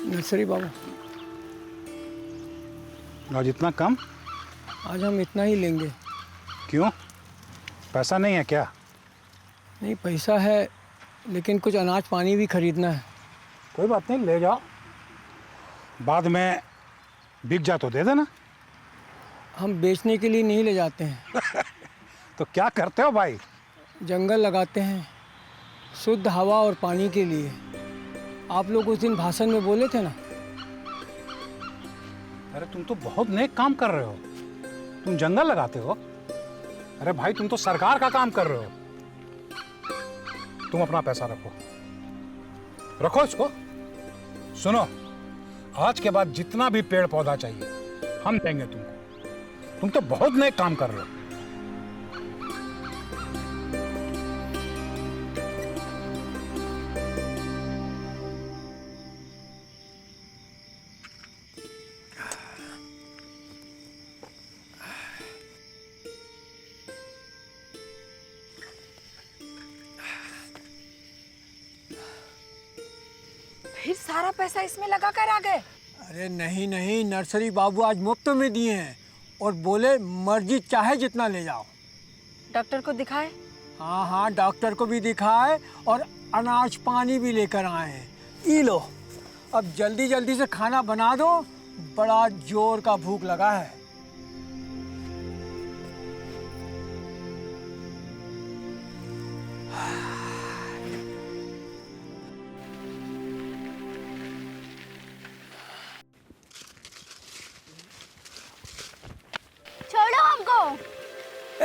नर्सरी बाबू, आज इतना कम? आज हम इतना ही लेंगे। क्यों, पैसा नहीं है क्या? नहीं, पैसा है लेकिन कुछ अनाज पानी भी खरीदना है। कोई बात नहीं, ले जाओ, बाद में बिक जा तो दे देना। हम बेचने के लिए नहीं ले जाते हैं। तो क्या करते हो भाई? जंगल लगाते हैं शुद्ध हवा और पानी के लिए। आप लोग उस दिन भाषण में बोले थे ना। अरे तुम तो बहुत नेक काम कर रहे हो, तुम जंगल लगाते हो। अरे भाई तुम तो सरकार का काम कर रहे हो। तुम अपना पैसा रखो, रखो इसको। सुनो, आज के बाद जितना भी पेड़ पौधा चाहिए हम देंगे तुमको। तुम तो बहुत नेक काम कर रहे हो। फिर सारा पैसा इसमें लगा कर आ गए? अरे नहीं नहीं, नर्सरी बाबू आज मुफ्त में दिए हैं और बोले मर्जी चाहे जितना ले जाओ। डॉक्टर को दिखाए? हाँ हाँ, डॉक्टर को भी दिखाए और अनाज पानी भी लेकर आए हैं। ये लो, अब जल्दी जल्दी से खाना बना दो, बड़ा जोर का भूख लगा है। छोड़ो हमको।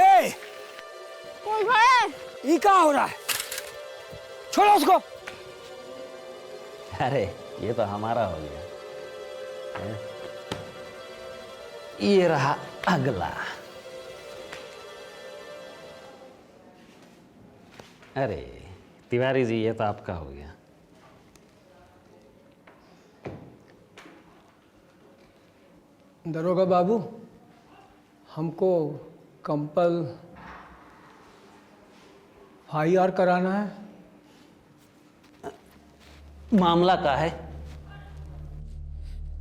ए, कौन है? ये क्या हो रहा है? छोड़ो उसको। अरे ये तो हमारा हो गया है? ये रहा अगला। अरे तिवारी जी, ये तो आपका हो गया। दरोगा बाबू, हमको कंपल FIR कराना है। मामला क्या है?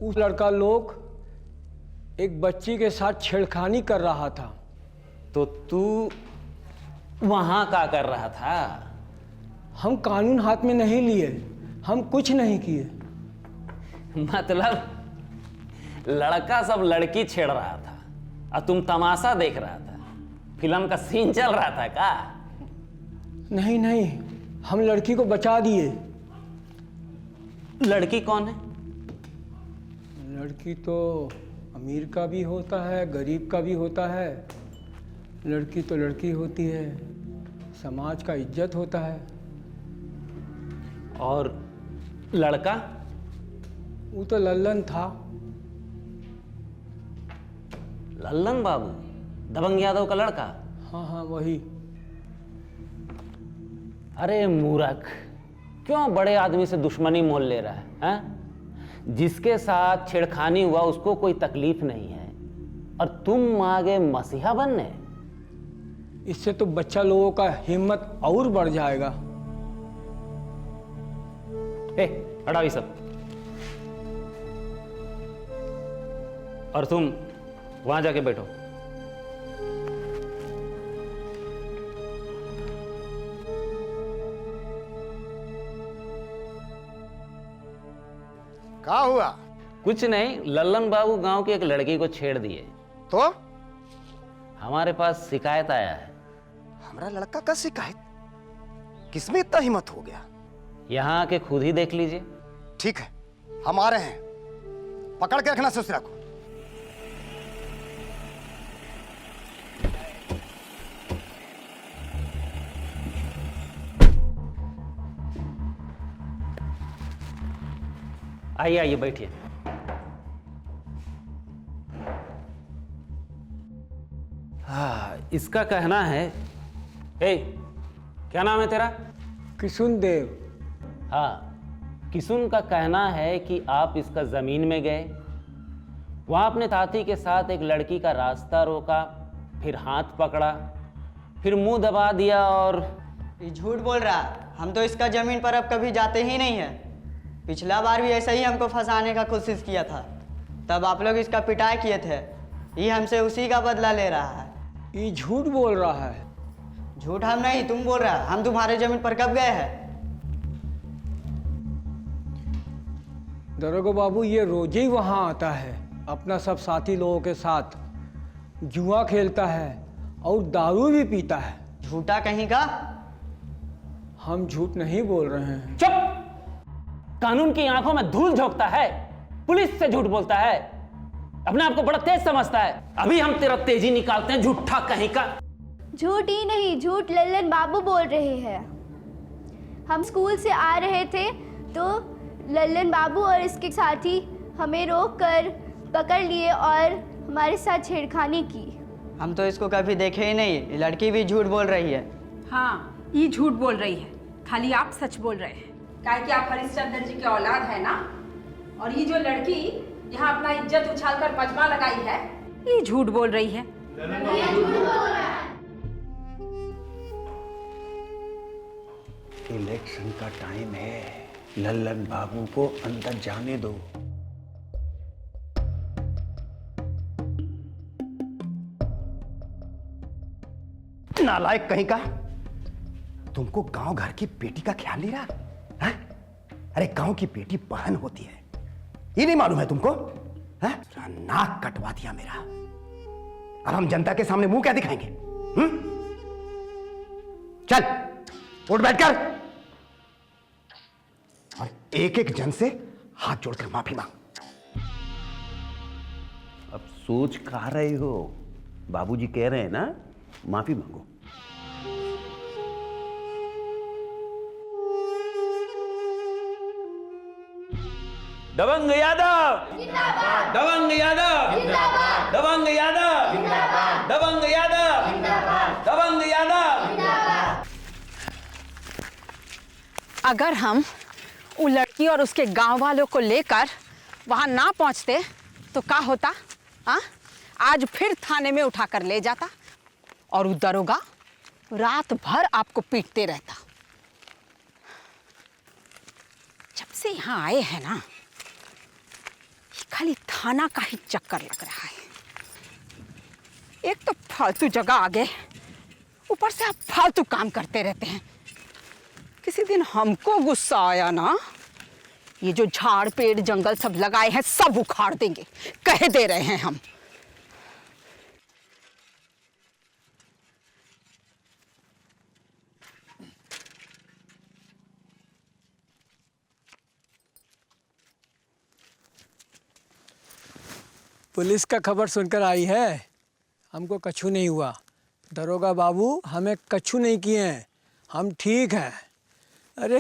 उस लड़का लोग एक बच्ची के साथ छेड़खानी कर रहा था। तो तू वहां क्या कर रहा था? हम कानून हाथ में नहीं लिए, हम कुछ नहीं किए। मतलब लड़का सब लड़की छेड़ रहा था और तुम तमाशा देख रहा था? फिल्म का सीन चल रहा था क्या? नहीं नहीं, हम लड़की को बचा दिए। लड़की कौन है? लड़की तो अमीर का भी होता है, गरीब का भी होता है। लड़की तो लड़की होती है, समाज का इज्जत होता है। और लड़का? वो तो लल्लन था। लल्लन बाबू, दबंग यादव का लड़का? हाँ हाँ, वही। अरे मूर्ख, क्यों बड़े आदमी से दुश्मनी मोल ले रहा है, हैं? जिसके साथ छेड़खानी हुआ उसको कोई तकलीफ नहीं है और तुम मांगे मसीहा बनने? इससे तो बच्चा लोगों का हिम्मत और बढ़ जाएगा। हटाओ ये सब। और तुम वहां जाके बैठो। क्या हुआ? कुछ नहीं, लल्लन बाबू गांव की एक लड़की को छेड़ दिए। तो हमारे पास शिकायत आया है। हमारा लड़का का शिकायत? किसमें इतना हिम्मत हो गया? यहाँ आके खुद ही देख लीजिए। ठीक है, हम आ रहे हैं। पकड़ के रखना ससुरा को। आइए आइए, बैठिए। हाँ, इसका कहना है, क्या नाम है तेरा? किशुन देव। हाँ, किशुन का कहना है कि आप इसका जमीन में गए, वहां अपने ताती के साथ एक लड़की का रास्ता रोका, फिर हाथ पकड़ा, फिर मुंह दबा दिया और... ये झूठ बोल रहा है। हम तो इसका जमीन पर अब कभी जाते ही नहीं है। पिछला बार भी ऐसा ही हमको फंसाने का कोशिश किया था, तब आप लोग इसका पिटाई किए थे। ये हमसे उसी का बदला ले रहा है। ये झूठ बोल रहा है। झूठ हम नहीं, तुम बोल रहा है। हम तुम्हारे जमीन पर कब गए हैं? दरोगा बाबू, ये रोज ही वहां आता है, अपना सब साथी लोगों के साथ जुआ खेलता है और दारू भी पीता है। झूठा कहीं का। हम झूठ नहीं बोल रहे हैं। चुप! कानून की आंखों में धूल झोंकता है, पुलिस से झूठ बोलता है, अपने आप को बड़ा तेज समझता है। अभी हम तेरा तेजी निकालते हैं, झूठा कहीं का। झूठ ही नहीं, झूठ लल्लन बाबू बोल रहे हैं। हम स्कूल से आ रहे थे तो लल्लन बाबू और इसके साथी हमें रोक कर पकड़ लिए और हमारे साथ छेड़खानी की। हम तो इसको कभी देखे ही नहीं। ये लड़की भी झूठ बोल रही है। हाँ, ये झूठ बोल रही है, खाली आप सच बोल रहे हैं। काहे कि आप हरिश्चंद्र जी के औलाद है ना। और ये जो लड़की यहाँ अपना इज्जत उछालकर मजमा लगाई है, ये झूठ बोल रही है। इलेक्शन का टाइम है, लल्लन बाबू को अंदर जाने दो। नालायक कहीं का, तुमको गांव घर की बेटी का ख्याल नहीं रहा है? अरे गांव की बेटी बहन होती है, ये नहीं मालूम है तुमको? है? नाक कटवा दिया मेरा। अब हम जनता के सामने मुंह क्या दिखाएंगे? चल उठ बैठकर और एक एक जन से हाथ जोड़कर माफी मांग। अब सोच कहा रहे हो? बाबूजी कह रहे हैं ना, माफी मांगो। दबंग यादव जिंदाबाद, दबंग यादव जिंदाबाद, दबंग यादव जिंदाबाद, दबंग यादव जिंदाबाद, दबंग यादव जिंदाबाद। अगर हम वो लड़की और उसके गांव वालों को लेकर वहां ना पहुंचते तो क्या होता? हाँ, आज फिर थाने में उठाकर ले जाता और वो दरोगा रात भर आपको पीटते रहता। जब से यहाँ आए हैं ना, खाली थाना का ही चक्कर लग रहा है। एक तो फालतू जगह आ गए, ऊपर से आप फालतू काम करते रहते हैं। किसी दिन हमको गुस्सा आया ना, ये जो झाड़ पेड़ जंगल सब लगाए हैं सब उखाड़ देंगे, कह दे रहे हैं हम। पुलिस का खबर सुनकर आई है, हमको कछु नहीं हुआ। दरोगा बाबू हमें कछु नहीं किए हैं, हम ठीक हैं। अरे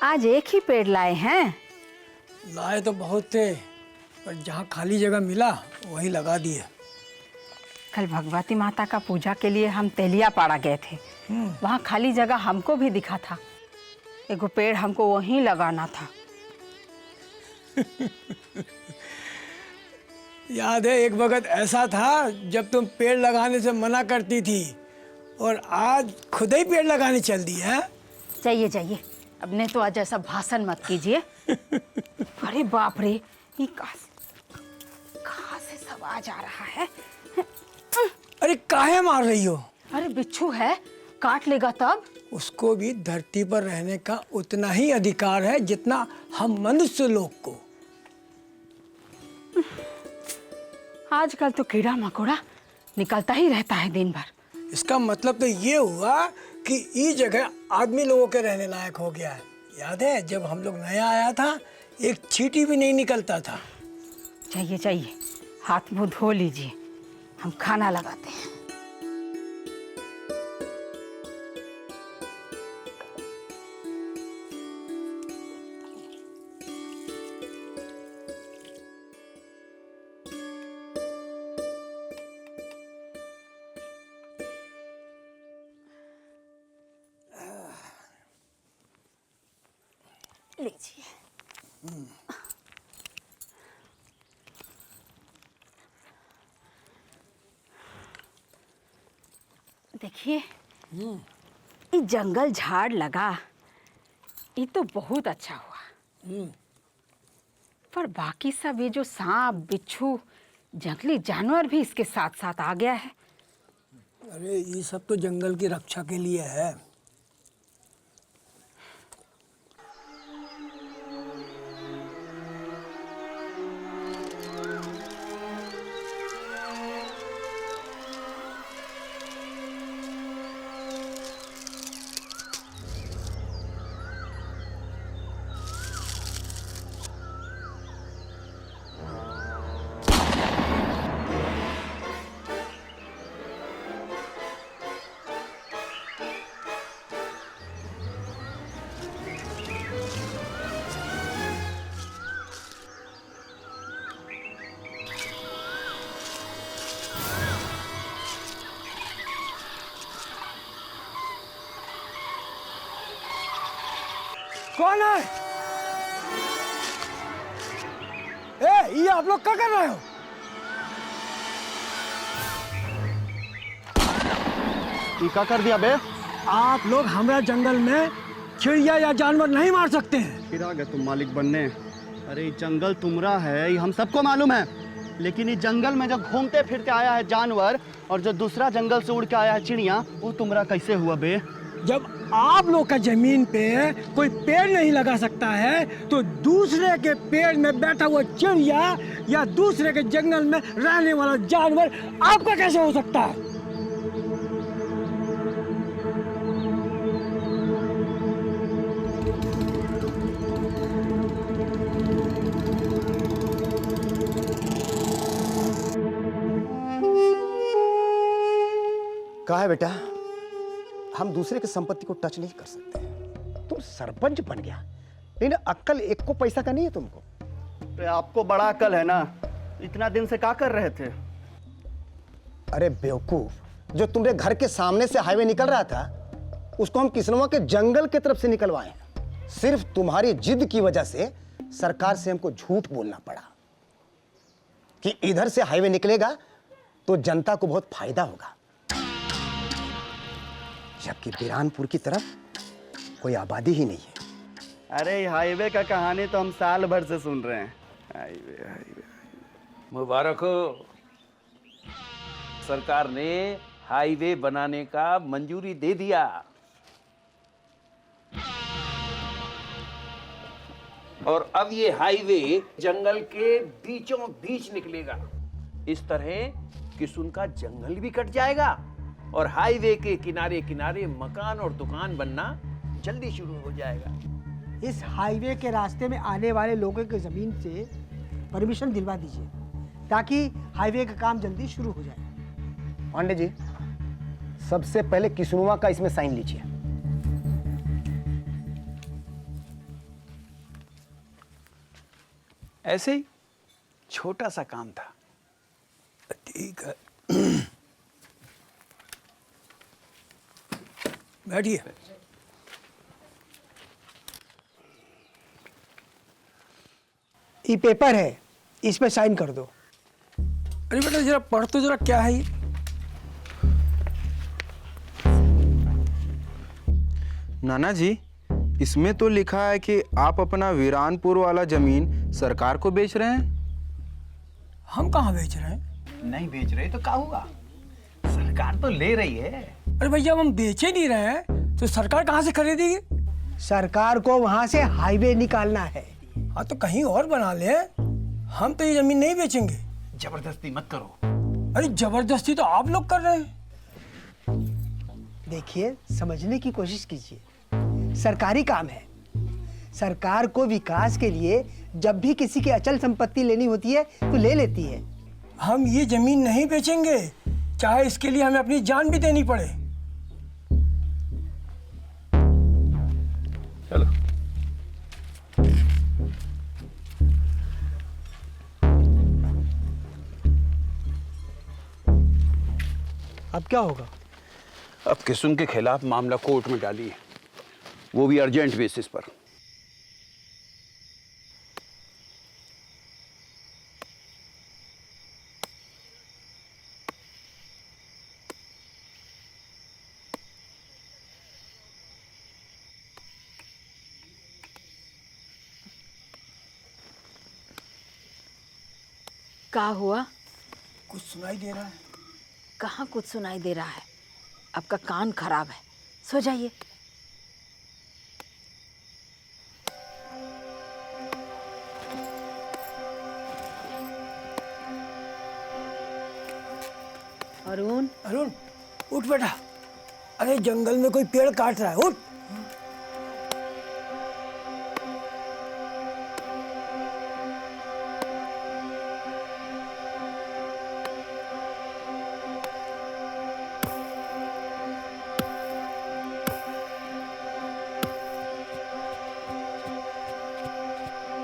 आज एक ही पेड़ लाए हैं? लाए तो बहुत थे, पर जहाँ खाली जगह मिला वहीं लगा दिए। कल भगवती माता का पूजा के लिए हम तेलिया पाड़ा गए थे, वहाँ खाली जगह हमको भी दिखा था। एगो पेड़ हमको वहीं लगाना था। याद है एक वक्त ऐसा था जब तुम पेड़ लगाने से मना करती थी, और आज खुद ही पेड़ लगाने चल दी है। जाइए जाइए, अब नहीं तो आज ऐसा भाषण मत कीजिए। अरे बाप रे, ये कहाँ से सब आ जा रहा है? अरे काहे मार रही हो? अरे बिच्छू है, काट लेगा तब। उसको भी धरती पर रहने का उतना ही अधिकार है जितना हम मनुष्य लोग को। आजकल तो कीड़ा मकोड़ा निकलता ही रहता है दिन भर। इसका मतलब तो ये हुआ कि ये जगह आदमी लोगों के रहने लायक हो गया है। याद है जब हम लोग नया आया था, एक चींटी भी नहीं निकलता था। चाहिए चाहिए, हाथ मुंह धो लीजिए, हम खाना लगाते हैं। देखिए, ये जंगल झाड़ लगा, ये तो बहुत अच्छा हुआ। पर बाकी सब ये जो सांप बिच्छू जंगली जानवर भी इसके साथ साथ आ गया है। अरे ये सब तो जंगल की रक्षा के लिए है। कौन है? ये आप लोग क्या कर रहे हो? ये क्या कर दिया बे? आप लोग हमारा जंगल में चिड़िया या जानवर नहीं मार सकते हैं। फिर आ गए तुम मालिक बनने। अरे ये जंगल तुम्हारा है, ये हम सबको मालूम है। लेकिन ये जंगल में जो घूमते फिरते आया है जानवर और जो दूसरा जंगल से उड़ के आया है चिड़िया, वो तुम्हारा कैसे हुआ बे? जब आप लोग का जमीन पे कोई पेड़ नहीं लगा सकता है तो दूसरे के पेड़ में बैठा हुआ चिड़िया या दूसरे के जंगल में रहने वाला जानवर आपका कैसे हो सकता है? कहा है बेटा, हम दूसरे की संपत्ति को टच नहीं कर सकते। तुम सरपंच बन गया, लेकिन अक्ल एक को पैसा का नहीं है तुमको। आपको बड़ा अक्ल है ना, इतना दिन से क्या कर रहे थे? अरे बेवकूफ, जो तुम्हारे घर के सामने से हाईवे निकल रहा था उसको हम किसनवा के जंगल की तरफ से निकलवाए हैं। सिर्फ तुम्हारी जिद की वजह से सरकार से हमको झूठ बोलना पड़ा कि इधर से हाईवे निकलेगा तो जनता को बहुत फायदा होगा, जबकि बिरानपुर की तरफ कोई आबादी ही नहीं है। अरे हाईवे का कहानी तो हम साल भर से सुन रहे हैं। हाईवे हाईवे मुबारक हो, सरकार ने हाईवे बनाने का मंजूरी दे दिया। और अब ये हाईवे जंगल के बीचों बीच निकलेगा। इस तरह किसुन का जंगल भी कट जाएगा और हाईवे के किनारे किनारे मकान और दुकान बनना जल्दी शुरू हो जाएगा। इस हाईवे के रास्ते में आने वाले लोगों की जमीन से परमिशन दिलवा दीजिए ताकि हाईवे का काम जल्दी शुरू हो जाए। पांडे जी, सबसे पहले किसनुआ का इसमें साइन लीजिए। ऐसे ही छोटा सा काम था। ठीक है, बैठिए। ये पेपर है, इस पे साइन कर दो। अरे बेटा जरा पढ़ तो जरा, क्या है ये? नाना जी, इसमें तो लिखा है कि आप अपना वीरानपुर वाला जमीन सरकार को बेच रहे हैं। हम कहाँ बेच रहे हैं? नहीं बेच रहे तो क्या होगा, सरकार तो ले रही है। अरे भैया, हम बेचे नहीं रहे हैं तो सरकार कहाँ से खरीदेगी? सरकार को वहाँ से हाईवे निकालना है। हाँ तो कहीं और बना ले, हम तो ये जमीन नहीं बेचेंगे। जबरदस्ती मत करो। अरे जबरदस्ती तो आप लोग कर रहे हैं। देखिए, समझने की कोशिश कीजिए, सरकारी काम है। सरकार को विकास के लिए जब भी किसी की अचल संपत्ति लेनी होती है तो ले लेती है। हम ये जमीन नहीं बेचेंगे, चाहे इसके लिए हमें अपनी जान भी देनी पड़े। चलो। अब क्या होगा? अब किसुन के खिलाफ मामला कोर्ट में डालिए, वो भी अर्जेंट बेसिस पर। क्या हुआ? कुछ सुनाई दे रहा है? कहाँ कुछ सुनाई दे रहा है? आपका कान खराब है, सो जाइए। अरुण, अरुण उठ बेटा। अरे जंगल में कोई पेड़ काट रहा है, उठ।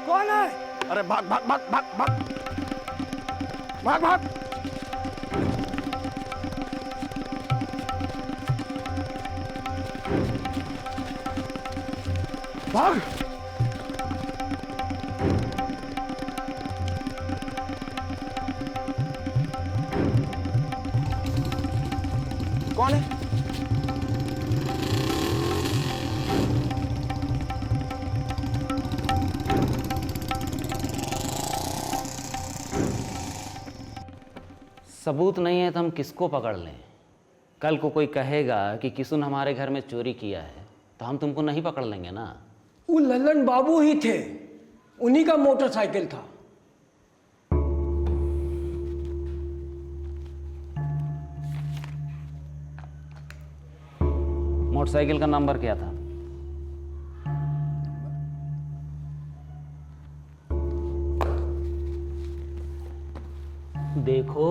कौन है? अरे भाग भाग भाग भाग भाग भाग भाग। भाग। कौन है? सबूत नहीं है तो हम किसको पकड़ लें? कल को कोई कहेगा कि किसुन हमारे घर में चोरी किया है तो हम तुमको नहीं पकड़ लेंगे ना। वो लल्लन बाबू ही थे, उन्हीं का मोटरसाइकिल था। मोटरसाइकिल का नंबर क्या था? देखो,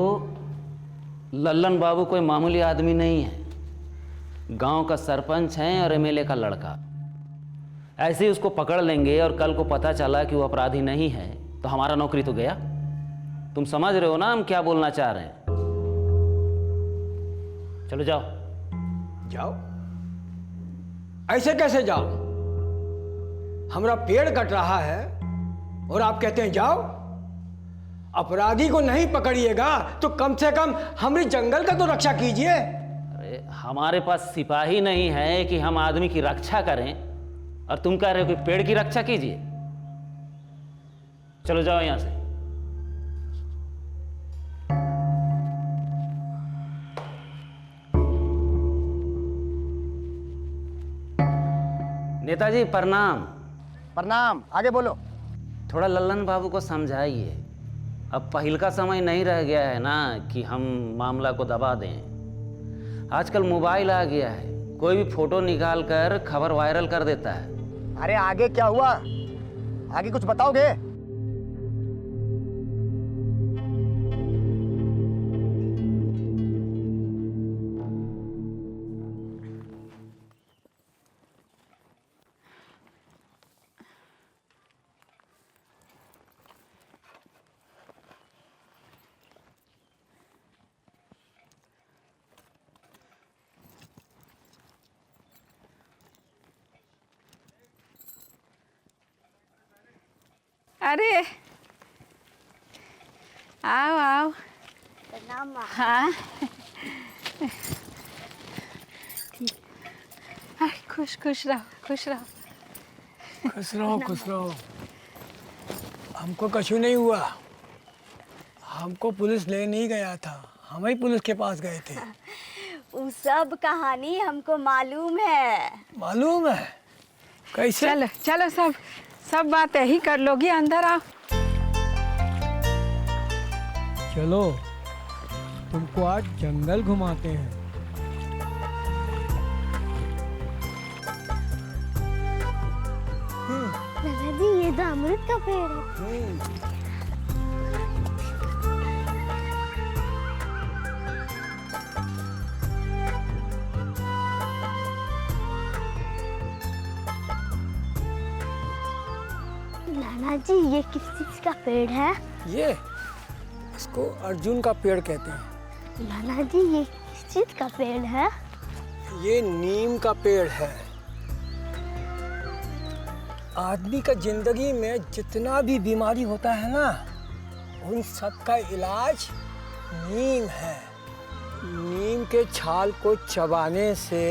लल्लन बाबू कोई मामूली आदमी नहीं है, गांव का सरपंच है और एमएलए का लड़का। ऐसे ही उसको पकड़ लेंगे और कल को पता चला कि वो अपराधी नहीं है तो हमारा नौकरी तो गया। तुम समझ रहे हो ना हम क्या बोलना चाह रहे हैं? चलो जाओ। जाओ? ऐसे कैसे जाओ? हमारा पेड़ कट रहा है और आप कहते हैं जाओ? अपराधी को नहीं पकड़िएगा तो कम से कम हमारे जंगल का तो रक्षा कीजिए। अरे हमारे पास सिपाही नहीं है कि हम आदमी की रक्षा करें, और तुम कह रहे हो कि पेड़ की रक्षा कीजिए। चलो जाओ यहां से। नेताजी प्रणाम। प्रणाम, आगे बोलो। थोड़ा लल्लन बाबू को समझाइए, अब पहिल का समय नहीं रह गया है ना कि हम मामला को दबा दें। आजकल मोबाइल आ गया है, कोई भी फोटो निकाल कर खबर वायरल कर देता है। अरे आगे क्या हुआ? आगे कुछ बताओगे? अरे आओ आओ। प्रणाम। हाँ खुश खुश रहो, खुश रहो। खुश रहो, खुश रहो। हमको कछु नहीं हुआ, हमको पुलिस ले नहीं गया था, हम ही पुलिस के पास गए थे। वो सब कहानी हमको मालूम है। मालूम है? कैसे? चलो चलो, सब बात यही कर लोगी, अंदर आओ। चलो तुमको आज जंगल घुमाते हैं। दादाजी ये तो अमरूद का पेड़ है। नाना जी ये किस चीज का पेड़ है? ये इसको अर्जुन का पेड़ कहते हैं। नाना जी ये किस चीज का पेड़ है? ये नीम का पेड़ है। आदमी का जिंदगी में जितना भी बीमारी होता है ना, उन सब का इलाज नीम है। नीम के छाल को चबाने से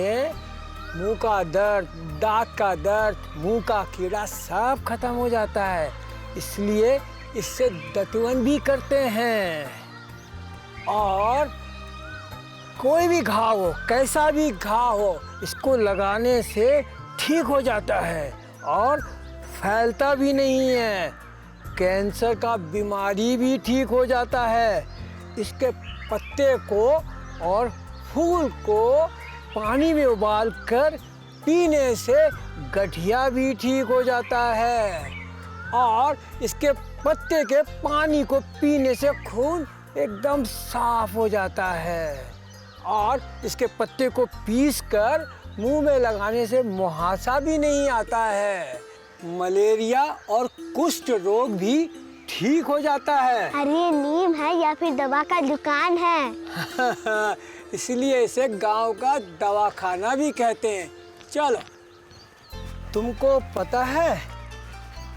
मुंह का दर्द, दांत का दर्द, मुंह का कीड़ा सब खत्म हो जाता है। इसलिए इससे दतवन भी करते हैं और कोई भी घाव हो, कैसा भी घाव हो, इसको लगाने से ठीक हो जाता है और फैलता भी नहीं है। कैंसर का बीमारी भी ठीक हो जाता है। इसके पत्ते को और फूल को पानी में उबाल कर पीने से गठिया भी ठीक हो जाता है और इसके पत्ते के पानी को पीने से खून एकदम साफ हो जाता है और इसके पत्ते को पीसकर मुंह में लगाने से मुहासा भी नहीं आता है। मलेरिया और कुष्ठ रोग भी ठीक हो जाता है। अरे नीम है या फिर दवा का दुकान है? इसलिए इसे गांव का दवाखाना भी कहते हैं। चलो, तुमको पता है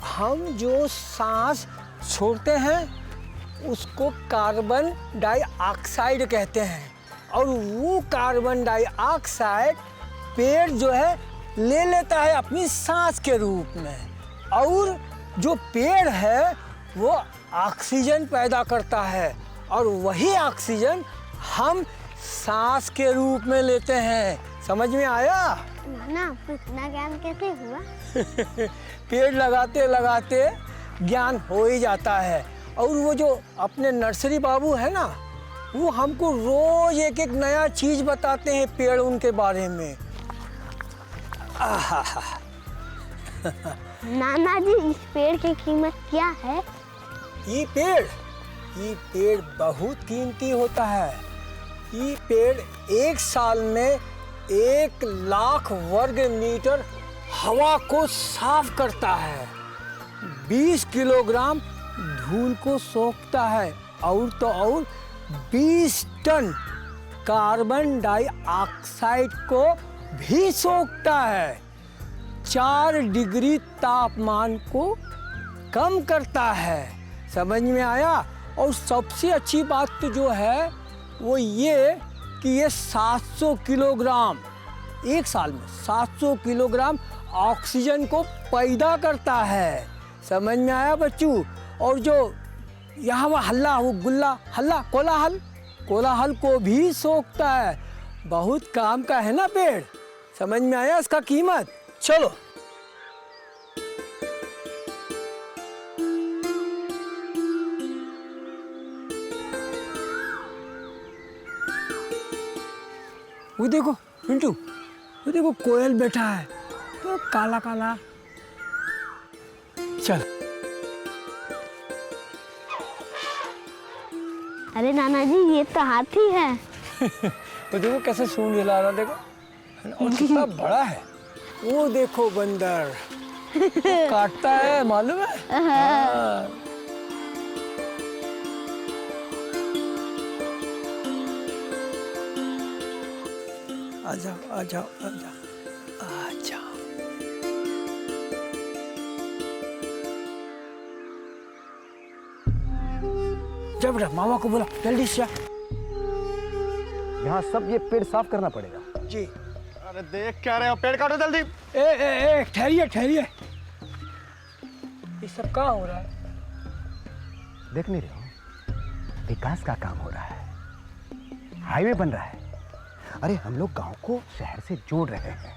हम जो सांस छोड़ते हैं उसको कार्बन डाइऑक्साइड कहते हैं और वो कार्बन डाइऑक्साइड पेड़ जो है ले लेता है अपनी सांस के रूप में और जो पेड़ है वो ऑक्सीजन पैदा करता है और वही ऑक्सीजन हम सांस के रूप में लेते हैं। समझ में आया? ना, इतना ज्ञान कैसे हुआ? पेड़ लगाते लगाते ज्ञान हो ही जाता है। और वो जो अपने नर्सरी बाबू है ना, वो हमको रोज एक एक नया चीज बताते हैं पेड़ उनके बारे में। नाना जी, इस पेड़ की कीमत क्या है? ये पेड़ बहुत कीमती होता है। ये पेड़ एक साल में 1,00,000 वर्ग मीटर हवा को साफ करता है, 20 किलोग्राम धूल को सोखता है और तो और 20 टन कार्बन डाइऑक्साइड को भी सोखता है, 4 डिग्री तापमान को कम करता है। समझ में आया? और सबसे अच्छी बात तो जो है वो ये कि ये 700 किलोग्राम एक साल में 700 किलोग्राम ऑक्सीजन को पैदा करता है। समझ में आया बच्चू? और जो यहाँ वह हल्ला हो गुल्ला हल्ला कोलाहल को भी सोखता है। बहुत काम का है ना पेड़। समझ में आया इसका कीमत? चलो वो देखो पिंटू, वो देखो कोयल बैठा है तो काला काला। चल। अरे नाना जी, ये तो हाथी है। वो देखो कैसे सूंड हिला रहा, देखो, और कितना बड़ा है। वो देखो बंदर काटता है, मालूम है? हाँ। आ जाओ आ जाओ आ जाओ आ जाओ। जा बेटा, मामा को बोला जल्दी से। यहाँ सब ये पेड़ साफ करना पड़ेगा। जी। अरे देख क्या रहे हो, पेड़ काटो जल्दी। ए ठहरिए ठहरिए, ये सब कहाँ हो रहा है? देख नहीं रहे हो, विकास का काम हो रहा है, हाईवे बन रहा है। अरे हम लोग गांव को शहर से जोड़ रहे हैं।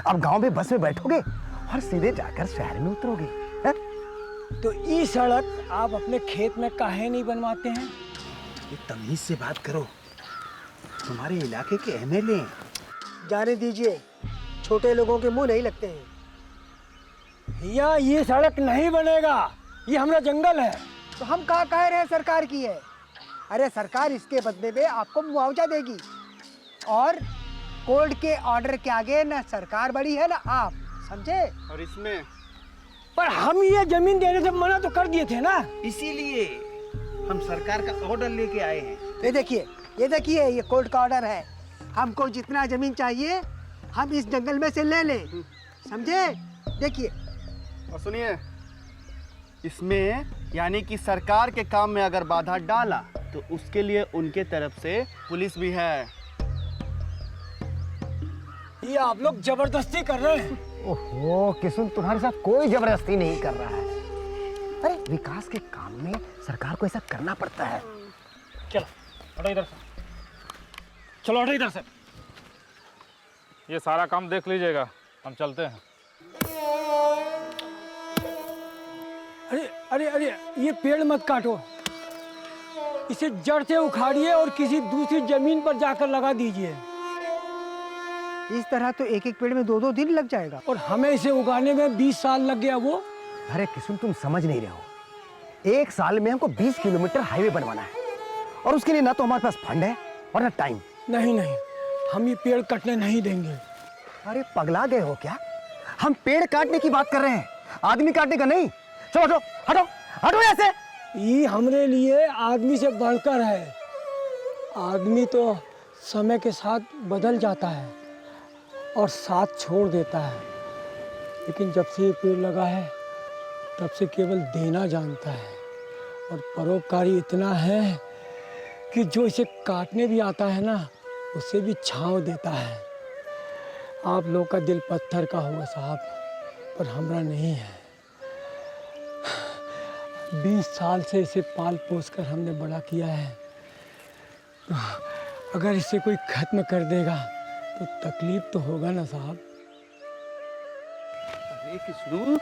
अब गांव में बस में बैठोगे और सीधे जाकर शहर में उतरोगे। है? तो ये सड़क आप अपने खेत में काहे नहीं बनवाते हैं? ये तमीज से बात करो, तुम्हारे इलाके के एमएलए। जाने दीजिए, छोटे लोगों के मुंह नहीं लगते हैं। भैया ये सड़क नहीं बनेगा, ये हमारा जंगल है। तो हम कहाँ कह रहे हैं सरकार की है? अरे सरकार इसके बदले में आपको मुआवजा देगी और कोर्ट के ऑर्डर के आगे ना सरकार बड़ी है ना आप, समझे? और इसमें पर हम ये जमीन देने से मना तो कर दिए थे ना, इसीलिए हम सरकार का ऑर्डर लेके आए हैं। ये देखिए ये कोर्ट का ऑर्डर है। हमको जितना जमीन चाहिए हम इस जंगल में से ले लें, समझे? देखिए और सुनिए, इसमें यानी कि सरकार के काम में अगर बाधा डाला तो उसके लिए उनके तरफ से पुलिस भी है। ये आप लोग जबरदस्ती कर रहे हैं। ओहो किशुन, तुम्हारे साथ कोई जबरदस्ती नहीं कर रहा है। अरे विकास के काम में सरकार को ऐसा करना पड़ता है। चलो हटो इधर से, चलो हटो इधर से। ये सारा काम देख लीजिएगा, हम चलते हैं। अरे अरे अरे, ये पेड़ मत काटो, इसे जड़ से उखाड़िए और किसी दूसरी जमीन पर जाकर लगा दीजिए। इस तरह तो एक एक पेड़ में 2-2 दिन लग जाएगा। और हमें इसे उगाने में 20 साल लग गया वो। अरे किशुन, तुम समझ नहीं रहे हो। 1 साल में हमको 20 किलोमीटर हाईवे बनवाना है, और उसके लिए ना तो हमारे पास फंड है और ना टाइम। नहीं नहीं, हम ये पेड़ कटने नहीं देंगे। अरे पगला गए हो क्या? हम पेड़ काटने की बात कर रहे हैं, आदमी काटने का नहीं। चलो हटो हटो हटो यहाँ से। ये हमरे लिए आदमी से बढ़कर है। आदमी तो समय के साथ बदल जाता है और साथ छोड़ देता है, लेकिन जब से ये पेड़ लगा है तब से केवल देना जानता है। और परोपकारी इतना है कि जो इसे काटने भी आता है ना, उसे भी छांव देता है। आप लोग का दिल पत्थर का होगा साहब, पर हमरा नहीं है। 20 साल से इसे पाल पोस कर हमने बड़ा किया है। अगर इसे कोई खत्म कर देगा तो तकलीफ तो होगा ना साहब। अरे किशनु,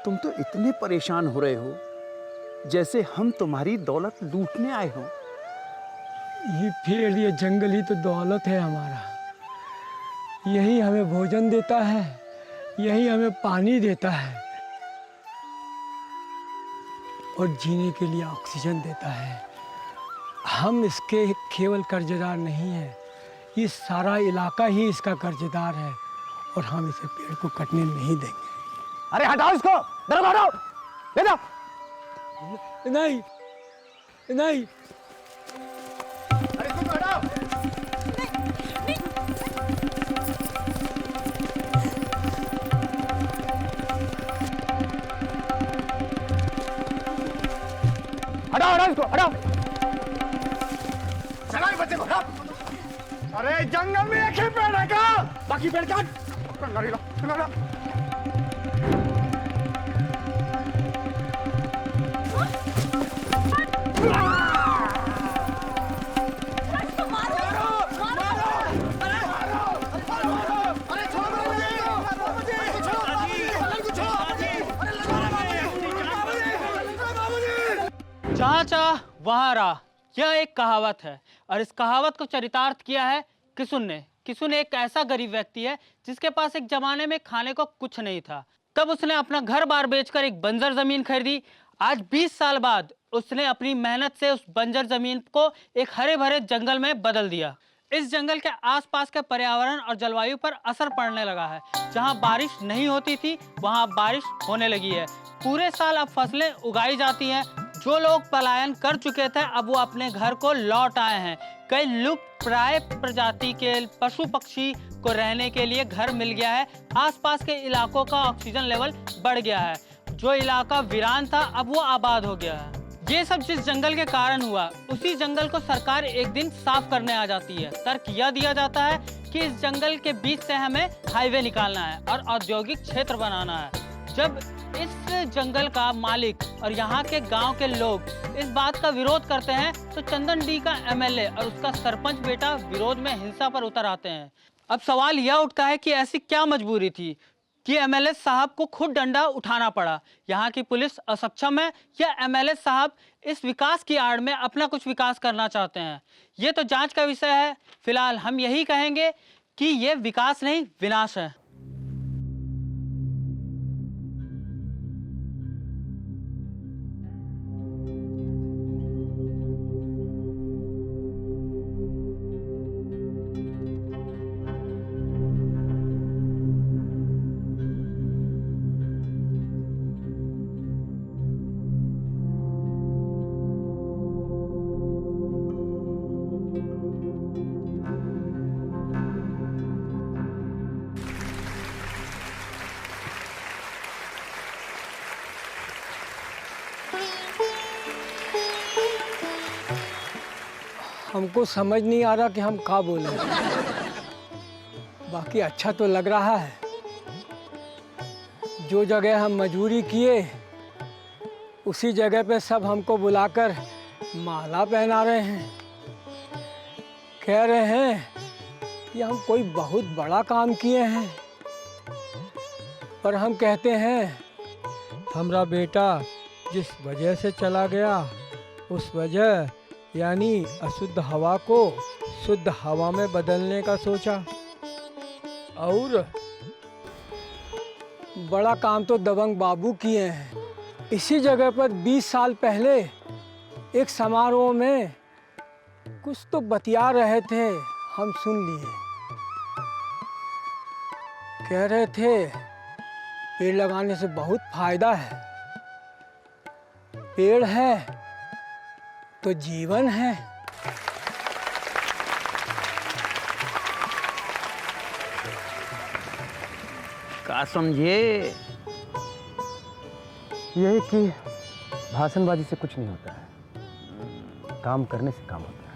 तुम तो इतने परेशान हो रहे हो जैसे हम तुम्हारी दौलत लूटने आए हो। ये पेड़, ये जंगल ही तो दौलत है हमारा। यही हमें भोजन देता है, यही हमें पानी देता है और जीने के लिए ऑक्सीजन देता है। हम इसके केवल कर्जदार नहीं हैं, ये सारा इलाका ही इसका कर्जदार है, और हम इसे पेड़ को कटने नहीं देंगे। अरे हटाओ इसको, हटाओ, ले जाओ। नहीं नहीं, अरे तुम हटाओ। हटाओ हटाओ इसको, हटाओ। चलाओ बच्चे को, हटाओ। अरे जंगल में एक ही पेड़ है क्या? बाकी पेड़ काट। गाड़ी लो, लो। जहाँ चाह वहाँ राह, यह एक कहावत है, और इस कहावत को चरितार्थ किया है किशुन ने। किशुन एक ऐसा गरीब व्यक्ति है जिसके पास एक जमाने में खाने को कुछ नहीं था। तब उसने अपना घर बार बेचकर एक बंजर जमीन खरीदी। आज 20 साल बाद उसने अपनी मेहनत से उस बंजर जमीन को एक हरे भरे जंगल में बदल दिया। इस जंगल के आसपास के पर्यावरण और जलवायु पर असर पड़ने लगा है। जहां बारिश नहीं होती थी वहां बारिश होने लगी है। पूरे साल अब फसलें उगाई जाती हैं। जो लोग पलायन कर चुके थे अब वो अपने घर को लौट आए हैं। कई लुप्त प्राय प्रजाति के पशु पक्षी को रहने के लिए घर मिल गया है। आसपास के इलाकों का ऑक्सीजन लेवल बढ़ गया है। जो इलाका वीरान था अब वो आबाद हो गया है। ये सब जिस जंगल के कारण हुआ, उसी जंगल को सरकार एक दिन साफ करने आ जाती है। तर्क यह दिया जाता है कि इस जंगल के बीच से हमें हाईवे निकालना है और औद्योगिक क्षेत्र बनाना है। जब इस जंगल का मालिक और यहाँ के गांव के लोग इस बात का विरोध करते हैं तो चंदन डी का एमएलए और उसका सरपंच बेटा विरोध में हिंसा पर उतर आते हैं। अब सवाल यह उठता है कि ऐसी क्या मजबूरी थी कि एमएलए साहब को खुद डंडा उठाना पड़ा। यहाँ की पुलिस असक्षम है या एमएलए साहब इस विकास की आड़ में अपना कुछ विकास करना चाहते हैं? ये तो जांच का विषय है। फिलहाल हम यही कहेंगे कि ये विकास नहीं, विनाश है। हमको समझ नहीं आ रहा कि हम क्या बोले। बाकी अच्छा तो लग रहा है। जो जगह हम मजदूरी किए उसी जगह पे सब हमको बुलाकर माला पहना रहे हैं। कह रहे हैं कि हम कोई बहुत बड़ा काम किए हैं। पर हम कहते हैं हमारा बेटा जिस वजह से चला गया उस वजह यानी अशुद्ध हवा को शुद्ध हवा में बदलने का सोचा। और बड़ा काम तो दबंग बाबू किए हैं। इसी जगह पर 20 साल पहले एक समारोह में कुछ तो बतिया रहे थे, हम सुन लिए। कह रहे थे पेड़ लगाने से बहुत फायदा है। पेड़ है तो जीवन है। का समझे? यही कि भाषणबाजी से कुछ नहीं होता है, काम करने से काम होता है।